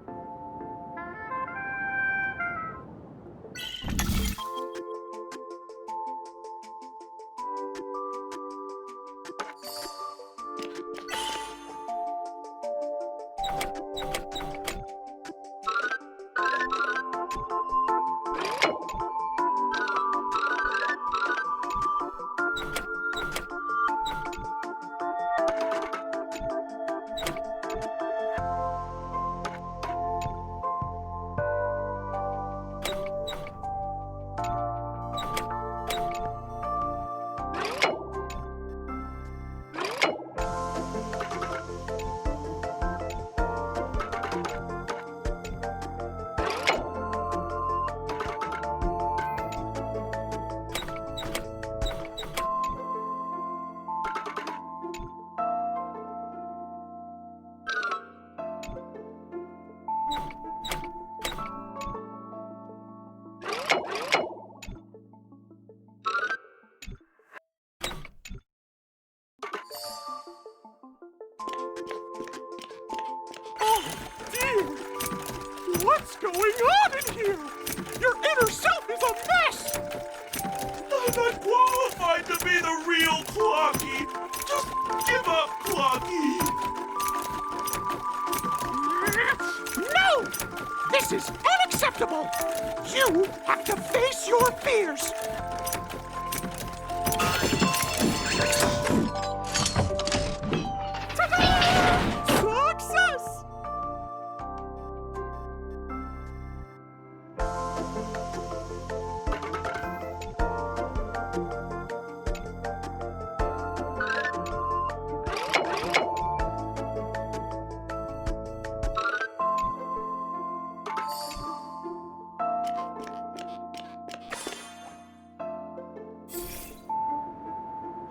What's going on in here? Your inner self is a mess! I'm not qualified to be the real Clocky! Just give up, Clocky! No! This is unacceptable! You have to face your fears! Success!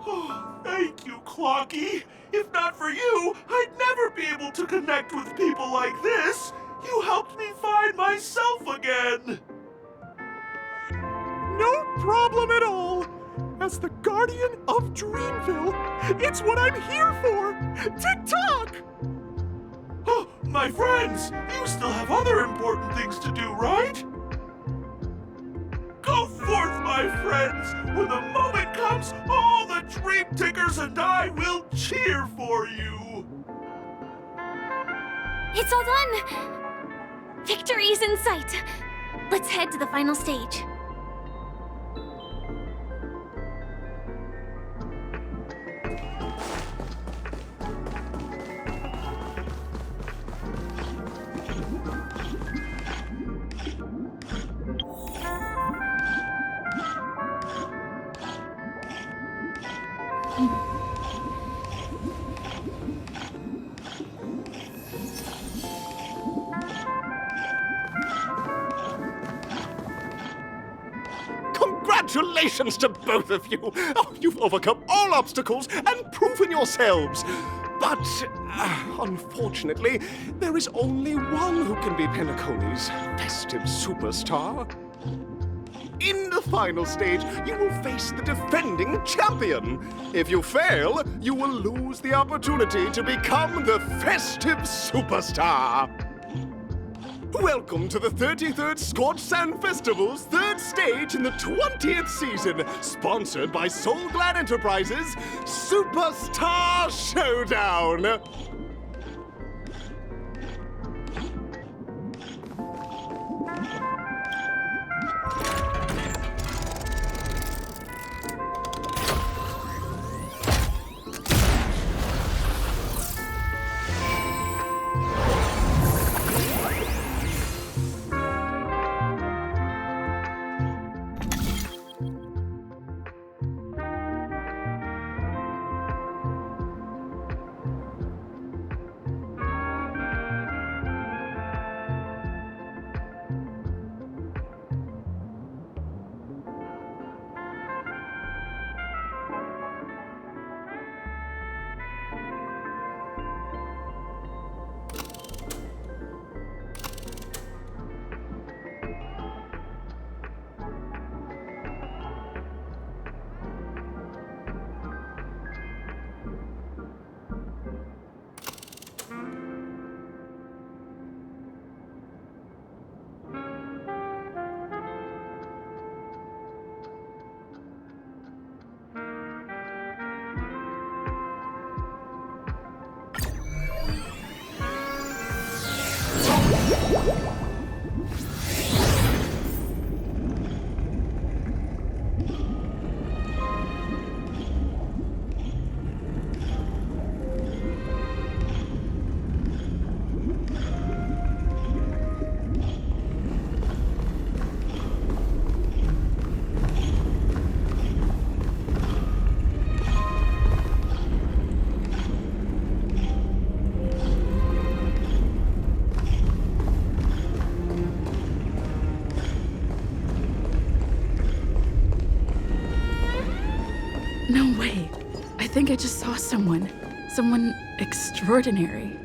Oh, thank you, Clocky. If not for you, I'd never be able to connect with people like this. You helped me find myself again. No problem at all. As the guardian of Dreamville, it's what I'm here for. Tick-tock! Oh, my friends, you still have other important things to do, right? Go forth, my friends! When the moment comes, all the Dream Tickers and I will cheer for you! It's all done! Victory's in sight! Let's head to the final stage. Congratulations to both of you! Oh, you've overcome all obstacles and proven yourselves! But, unfortunately, there is only one who can be Penacony's festive superstar. In the final stage, you will face the defending champion. If you fail, you will lose the opportunity to become the festive superstar. Welcome to the 33rd Scorched Sand Festival's third stage in the 20th season, sponsored by Soulglad Enterprises, Superstar Showdown! No way. I think I just saw someone. Someone extraordinary.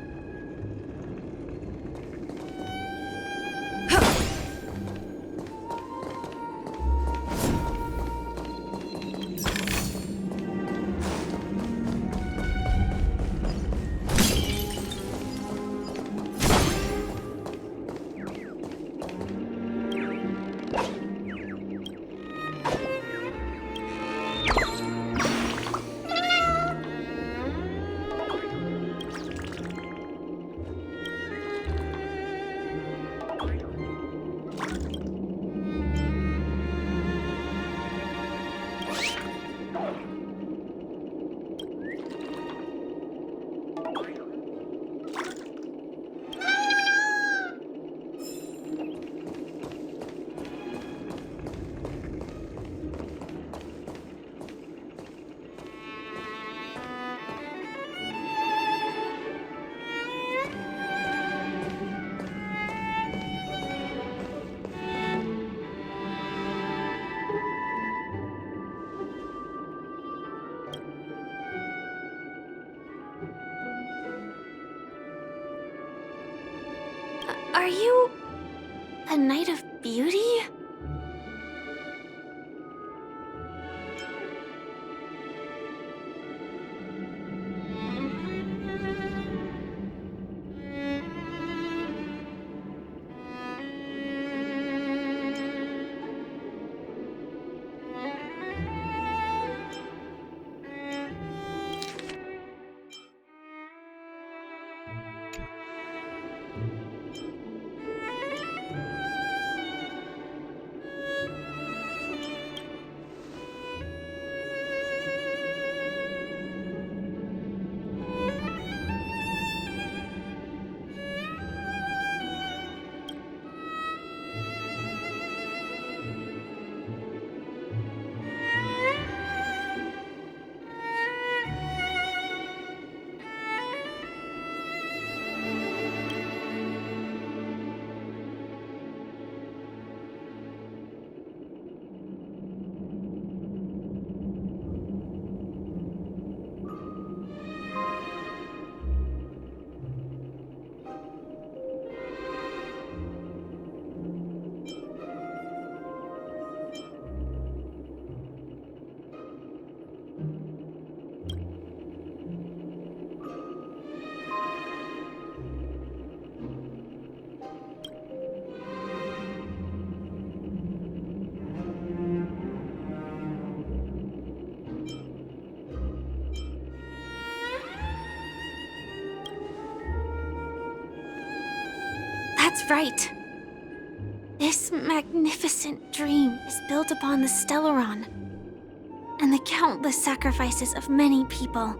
Are you a Knight of Beauty? That's right. This magnificent dream is built upon the Stellaron and the countless sacrifices of many people.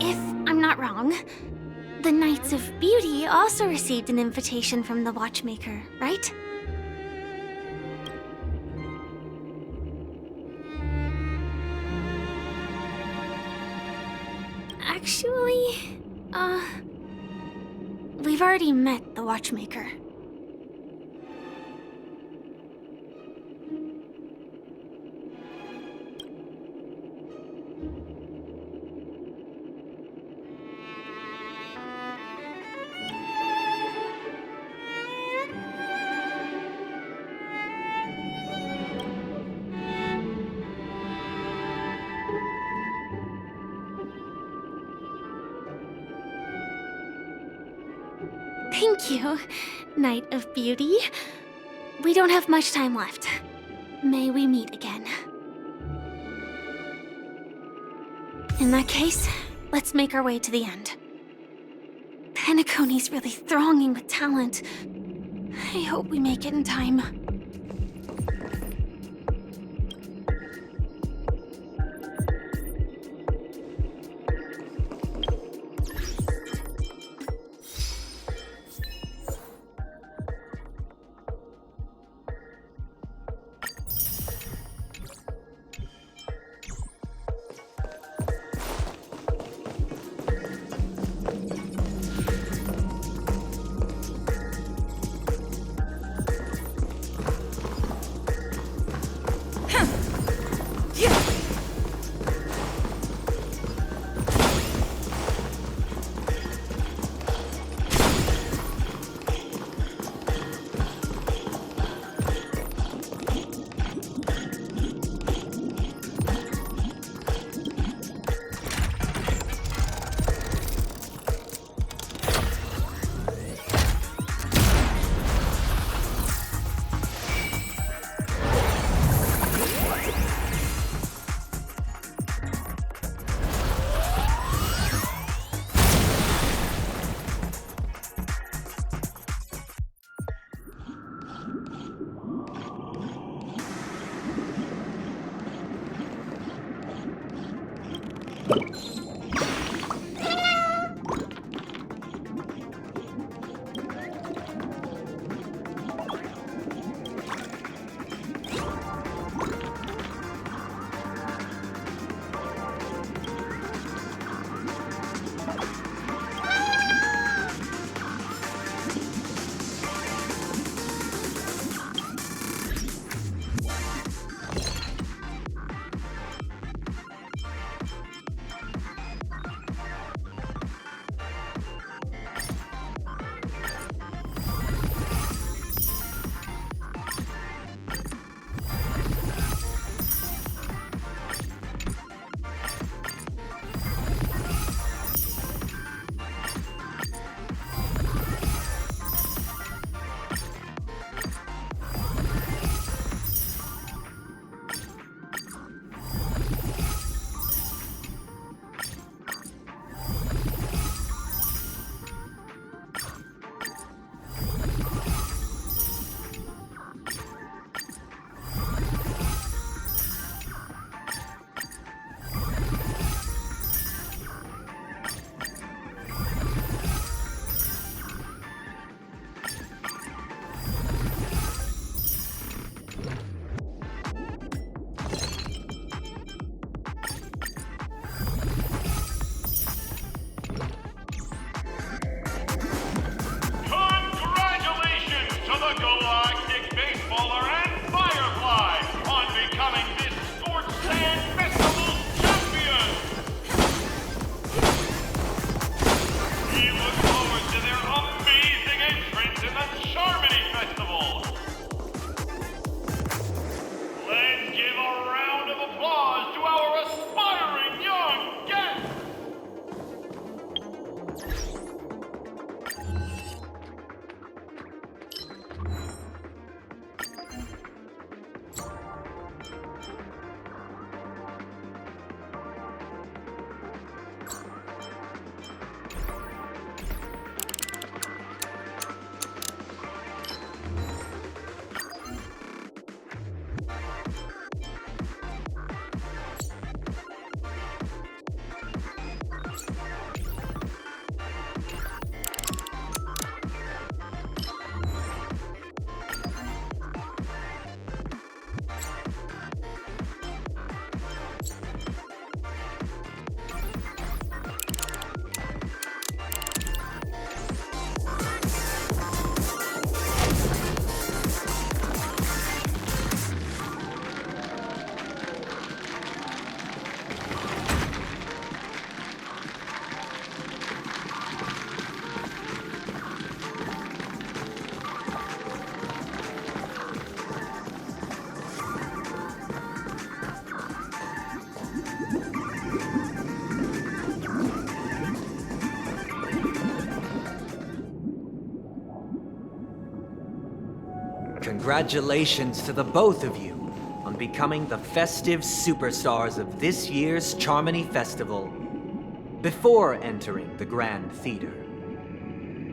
If I'm not wrong, the Knights of Beauty also received an invitation from the Watchmaker, right? Actually, we've already met the Watchmaker. Thank you, Knight of Beauty. We don't have much time left. May we meet again. In that case, let's make our way to the end. Penacony's really thronging with talent. I hope we make it in time. congratulations to the both of you on becoming the festive superstars of this year's Charmony Festival. Before entering the Grand Theater,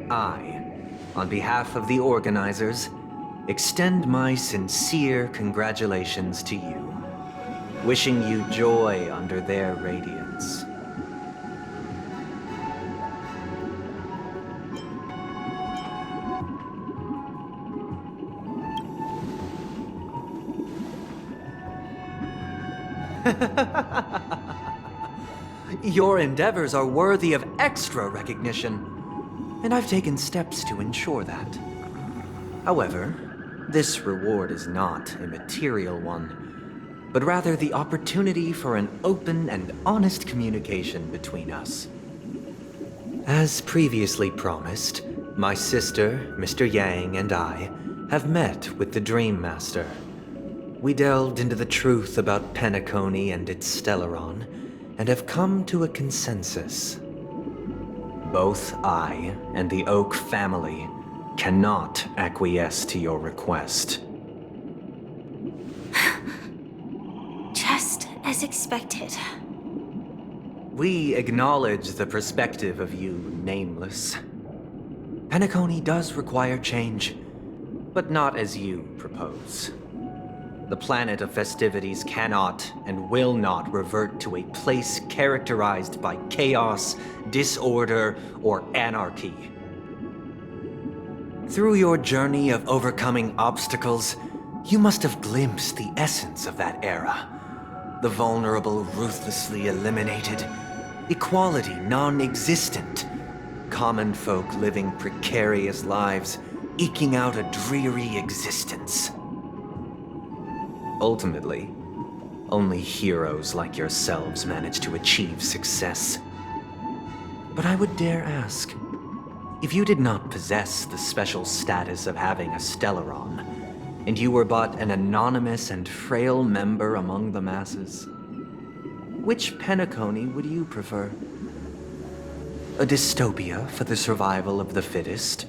I, on behalf of the organizers, extend my sincere congratulations to you, wishing you joy under their radiance. Your endeavors are worthy of extra recognition, and I've taken steps to ensure that. However, this reward is not a material one, but rather the opportunity for an open and honest communication between us. As previously promised, my sister, Mr. Yang, and I have met with the Dream Master. We delved into the truth about Penacony and its Stellaron, and have come to a consensus. Both I and the Oak family cannot acquiesce to your request. Just as expected. We acknowledge the perspective of you, Nameless. Penacony does require change, but not as you propose. The planet of festivities cannot and will not revert to a place characterized by chaos, disorder, or anarchy. Through your journey of overcoming obstacles, you must have glimpsed the essence of that era. The vulnerable ruthlessly eliminated, equality non-existent, common folk living precarious lives, eking out a dreary existence. Ultimately, only heroes like yourselves manage to achieve success. But I would dare ask, if you did not possess the special status of having a Stellaron, and you were but an anonymous and frail member among the masses, which Penacony would you prefer? A dystopia for the survival of the fittest,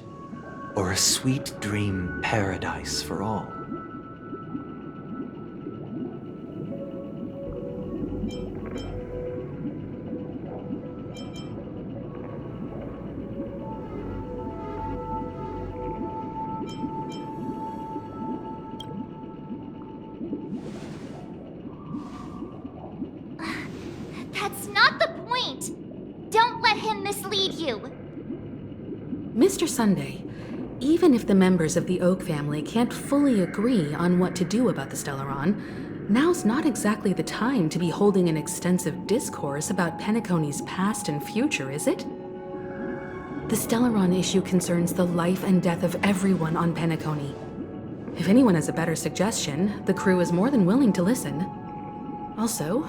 or a sweet dream paradise for all? That's not the point! Don't let him mislead you! Mr. Sunday, even if the members of the Oak family can't fully agree on what to do about the Stellaron, now's not exactly the time to be holding an extensive discourse about Penacony's past and future, is it? The Stellaron issue concerns the life and death of everyone on Penacony. If anyone has a better suggestion, the crew is more than willing to listen. Also,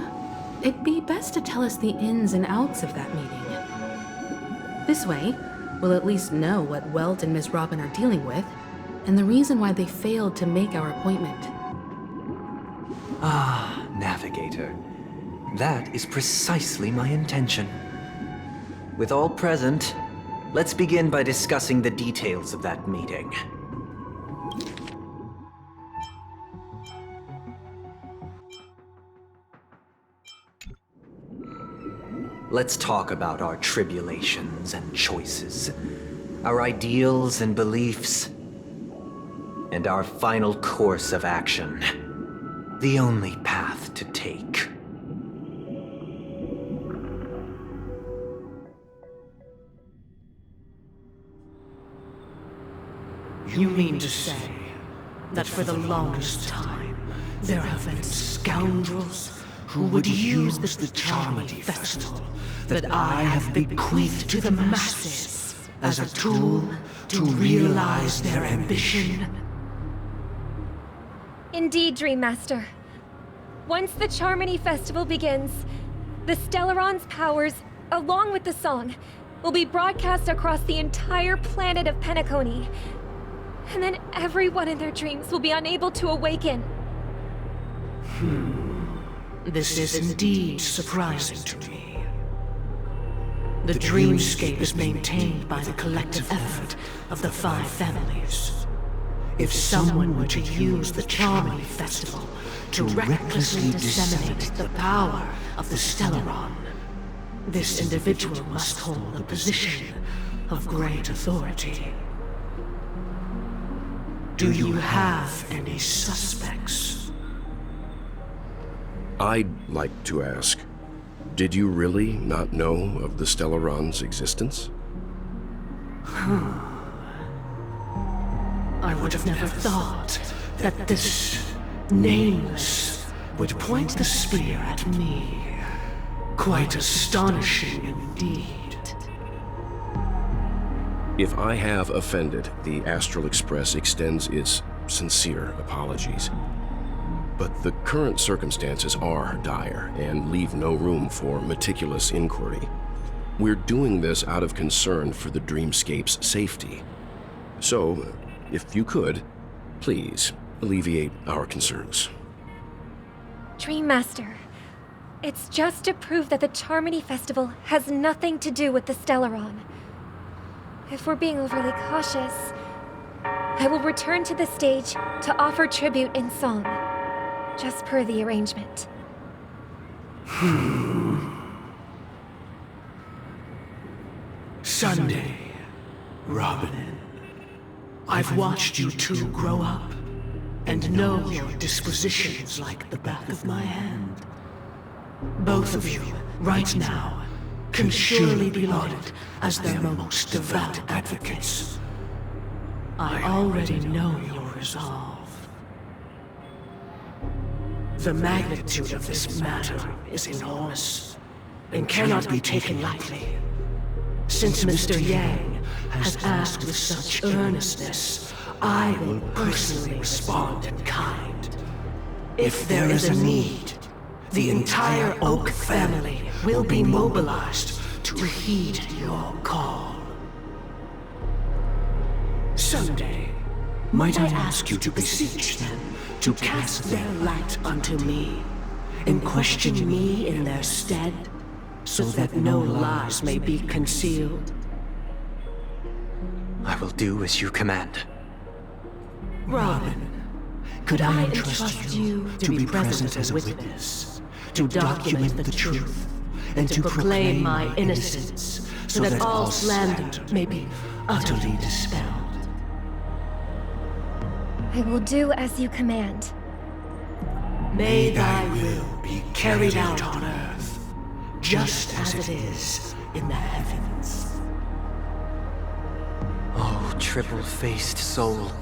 it'd be best to tell us the ins and outs of that meeting. This way, we'll at least know what Welt and Miss Robin are dealing with, and the reason why they failed to make our appointment. Ah, Navigator. That is precisely my intention. With all present, let's begin by discussing the details of that meeting. Let's talk about our tribulations and choices, our ideals and beliefs, and our final course of action. The only path to take. You mean to say that for the longest time, there have been scoundrels who would use the Charmony Festival that I have bequeathed to the masses as a tool to realize their ambition? Indeed, Dream Master. Once the Charmony Festival begins, the Stellaron's powers, along with the song, will be broadcast across the entire planet of Penacony. And then everyone in their dreams will be unable to awaken. This is indeed surprising to me. The dreamscape is maintained by the collective effort of the 5 families. If someone were to use the Charmony Festival to recklessly disseminate the power of the Stellaron, this individual must hold a position of great authority. Do you have any suspects? I'd like to ask, did you really not know of the Stellaron's existence? I would have never thought that this Nameless would point the spear at me. Quite astonishing indeed. If I have offended, the Astral Express extends its sincere apologies. But the current circumstances are dire and leave no room for meticulous inquiry. We're doing this out of concern for the Dreamscape's safety. So, if you could, please alleviate our concerns. Dreammaster, it's just to prove that the Charmony Festival has nothing to do with the Stellaron. If we're being overly cautious, I will return to the stage to offer tribute in song, just per the arrangement. Sunday, Robin. I've watched you two grow up and know your dispositions like the back of my hand. Both of you, right now, can surely be lauded as their most devout advocates. I already know your resolve. The magnitude of this matter is enormous and cannot be taken lightly. Since Mr. Yang has asked with such earnestness, I will personally respond in kind. If there is a need, the entire Oak family will be mobilized to heed your call. Someday, might I ask you to beseech them to cast their light unto me, and question me in their stead, so that no lies may be concealed? I will do as you command. Robin, could I entrust you to be present as a witness, to document the truth, and to proclaim my innocence, so that all slander may be utterly dispelled? I will do as you command. May thy will be carried out on earth, just as it is in the heavens. Oh, triple-faced soul,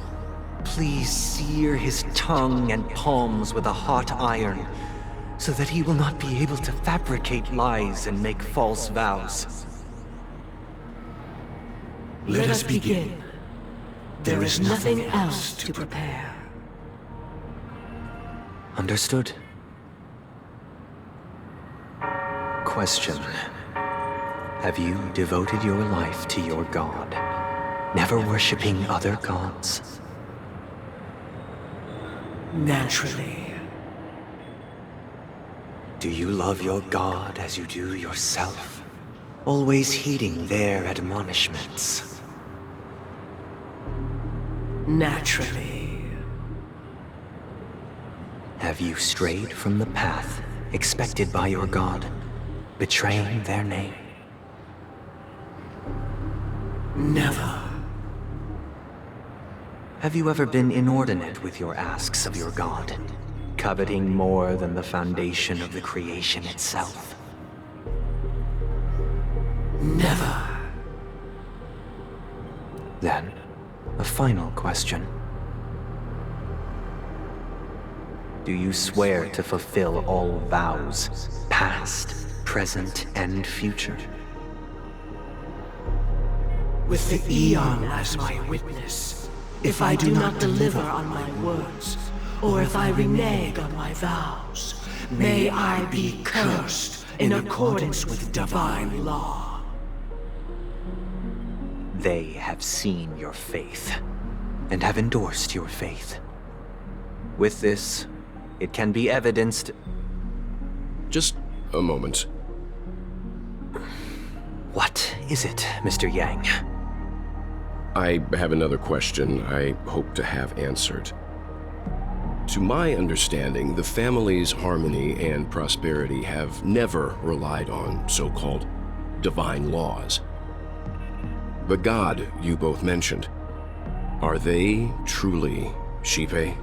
please sear his tongue and palms with a hot iron, so that he will not be able to fabricate lies and make false vows. Let us begin. There is nothing else to prepare. Understood. Question. Have you devoted your life to your god, never worshipping other gods? Naturally. Do you love your god as you do yourself, always heeding their admonishments? Naturally. Have you strayed from the path expected by your god, betraying their name? Never. Have you ever been inordinate with your asks of your god, coveting more than the foundation of the creation itself? Never. Then, a final question. Do you swear to fulfill all vows, past, present, and future? With the Eon as my witness, if I do not deliver on my words, or if I renege on my vows, may I be cursed in accordance with divine law. They have seen your faith, and have endorsed your faith. With this, it can be evidenced... Just a moment. What is it, Mr. Yang? I have another question I hope to have answered. To my understanding, the family's harmony and prosperity have never relied on so-called divine laws. The god you both mentioned, are they truly Xipe?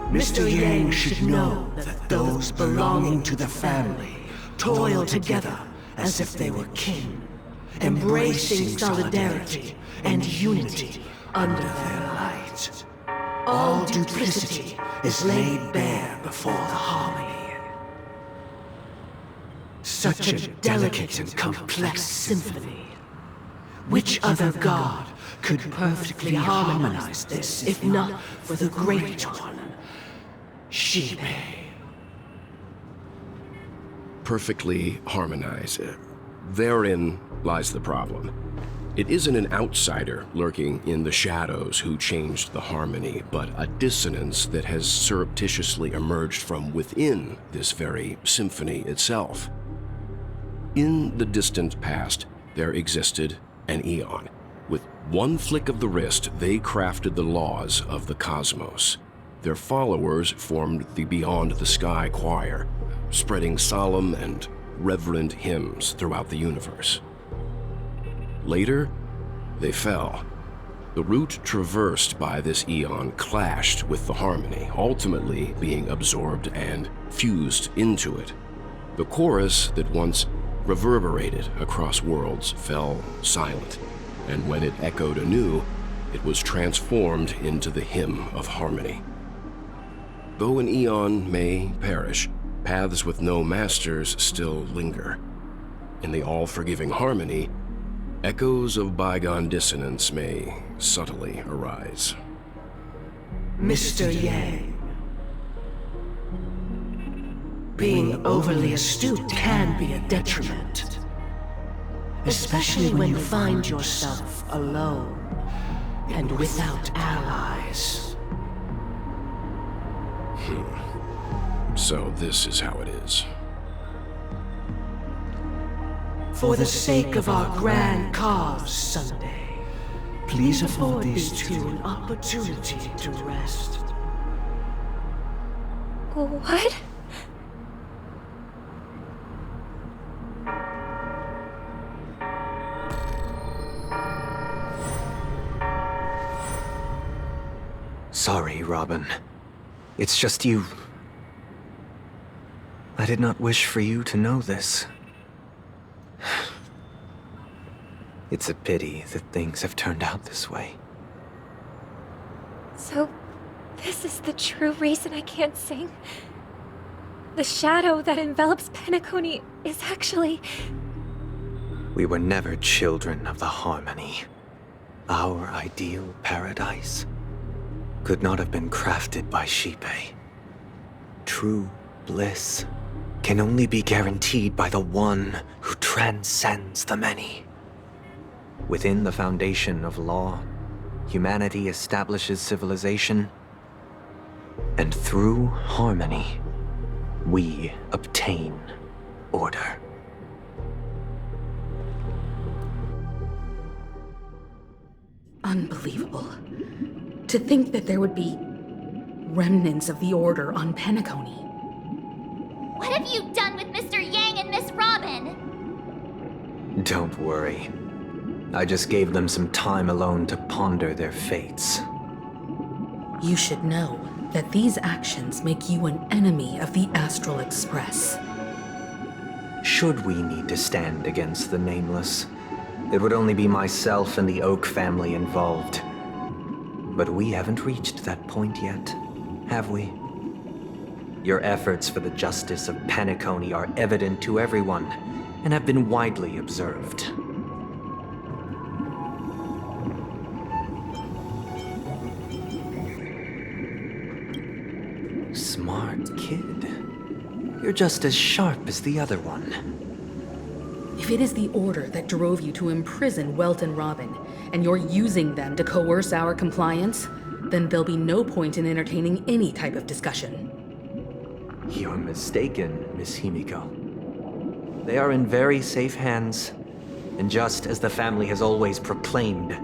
Mr. Yang should know that those belonging to the family toil together as if they were kin, embracing solidarity and unity under their light. All duplicity is laid bare before the harmony. Such a delicate and complex symphony. Which other god could perfectly harmonize this if not for the Great One, Xipe? Perfectly harmonize. Therein lies the problem. It isn't an outsider lurking in the shadows who changed the harmony, but a dissonance that has surreptitiously emerged from within this very symphony itself. In the distant past, there existed an eon. With one flick of the wrist, they crafted the laws of the cosmos. Their followers formed the Beyond the Sky Choir, spreading solemn and reverent hymns throughout the universe. Later, they fell. The route traversed by this eon clashed with the harmony, ultimately being absorbed and fused into it. The chorus that once reverberated across worlds fell silent, and when it echoed anew, it was transformed into the hymn of harmony. Though an eon may perish, paths with no masters still linger. In the all-forgiving harmony, echoes of bygone dissonance may subtly arise. Mr. Yang. Being overly astute can be a detriment. Especially when you find yourself alone and without allies. So this is how it is. For the sake of our grand cause, Sunday, please afford these two an opportunity to rest. What? Sorry, Robin. It's just you. I did not wish for you to know this. It's a pity that things have turned out this way. So, this is the true reason I can't sing? The shadow that envelops Penacony is actually... We were never children of the harmony. Our ideal paradise could not have been crafted by Xipe. True bliss can only be guaranteed by the one who transcends the many. Within the foundation of law, humanity establishes civilization, and through harmony, we obtain order. Unbelievable. To think that there would be remnants of the Order on Penacony. What have you done with Mr. Yang and Miss Robin? Don't worry. I just gave them some time alone to ponder their fates. You should know that these actions make you an enemy of the Astral Express. Should we need to stand against the Nameless, it would only be myself and the Oak family involved. But we haven't reached that point yet, have we? Your efforts for the justice of Penacony are evident to everyone, and have been widely observed. Smart kid. You're just as sharp as the other one. If it is the Order that drove you to imprison Welt and Robin, and you're using them to coerce our compliance, then there'll be no point in entertaining any type of discussion. You're mistaken, Miss Himiko. They are in very safe hands, And just as the family has always proclaimed,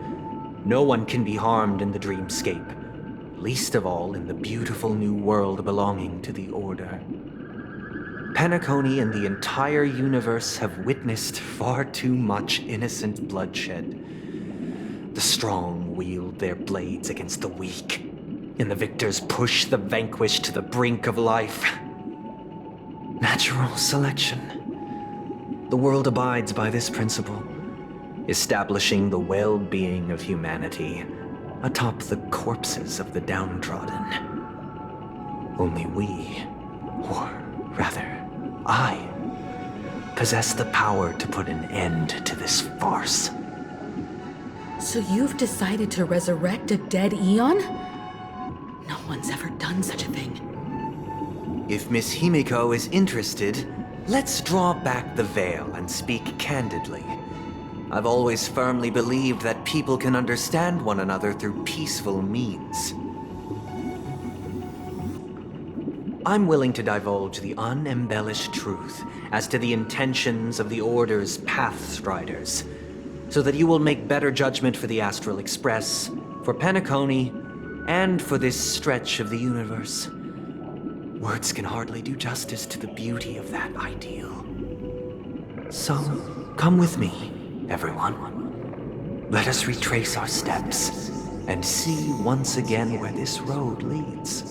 no one can be harmed in the dreamscape, least of all in the beautiful new world belonging to the Order. Penacony and the entire universe have witnessed far too much innocent bloodshed. The strong wield their blades against the weak, and the victors push the vanquished to the brink of life. Natural selection. The world abides by this principle, establishing the well-being of humanity atop the corpses of the downtrodden. Only we, or rather, I, possess the power to put an end to this farce. So you've decided to resurrect a dead Eon? No one's ever done such a thing. If Miss Himiko is interested, let's draw back the veil and speak candidly. I've always firmly believed that people can understand one another through peaceful means. I'm willing to divulge the unembellished truth as to the intentions of the Order's Pathstriders, so that you will make better judgment for the Astral Express, for Penacony, and for this stretch of the universe. Words can hardly do justice to the beauty of that ideal. So, come with me, everyone. Let us retrace our steps and see once again where this road leads.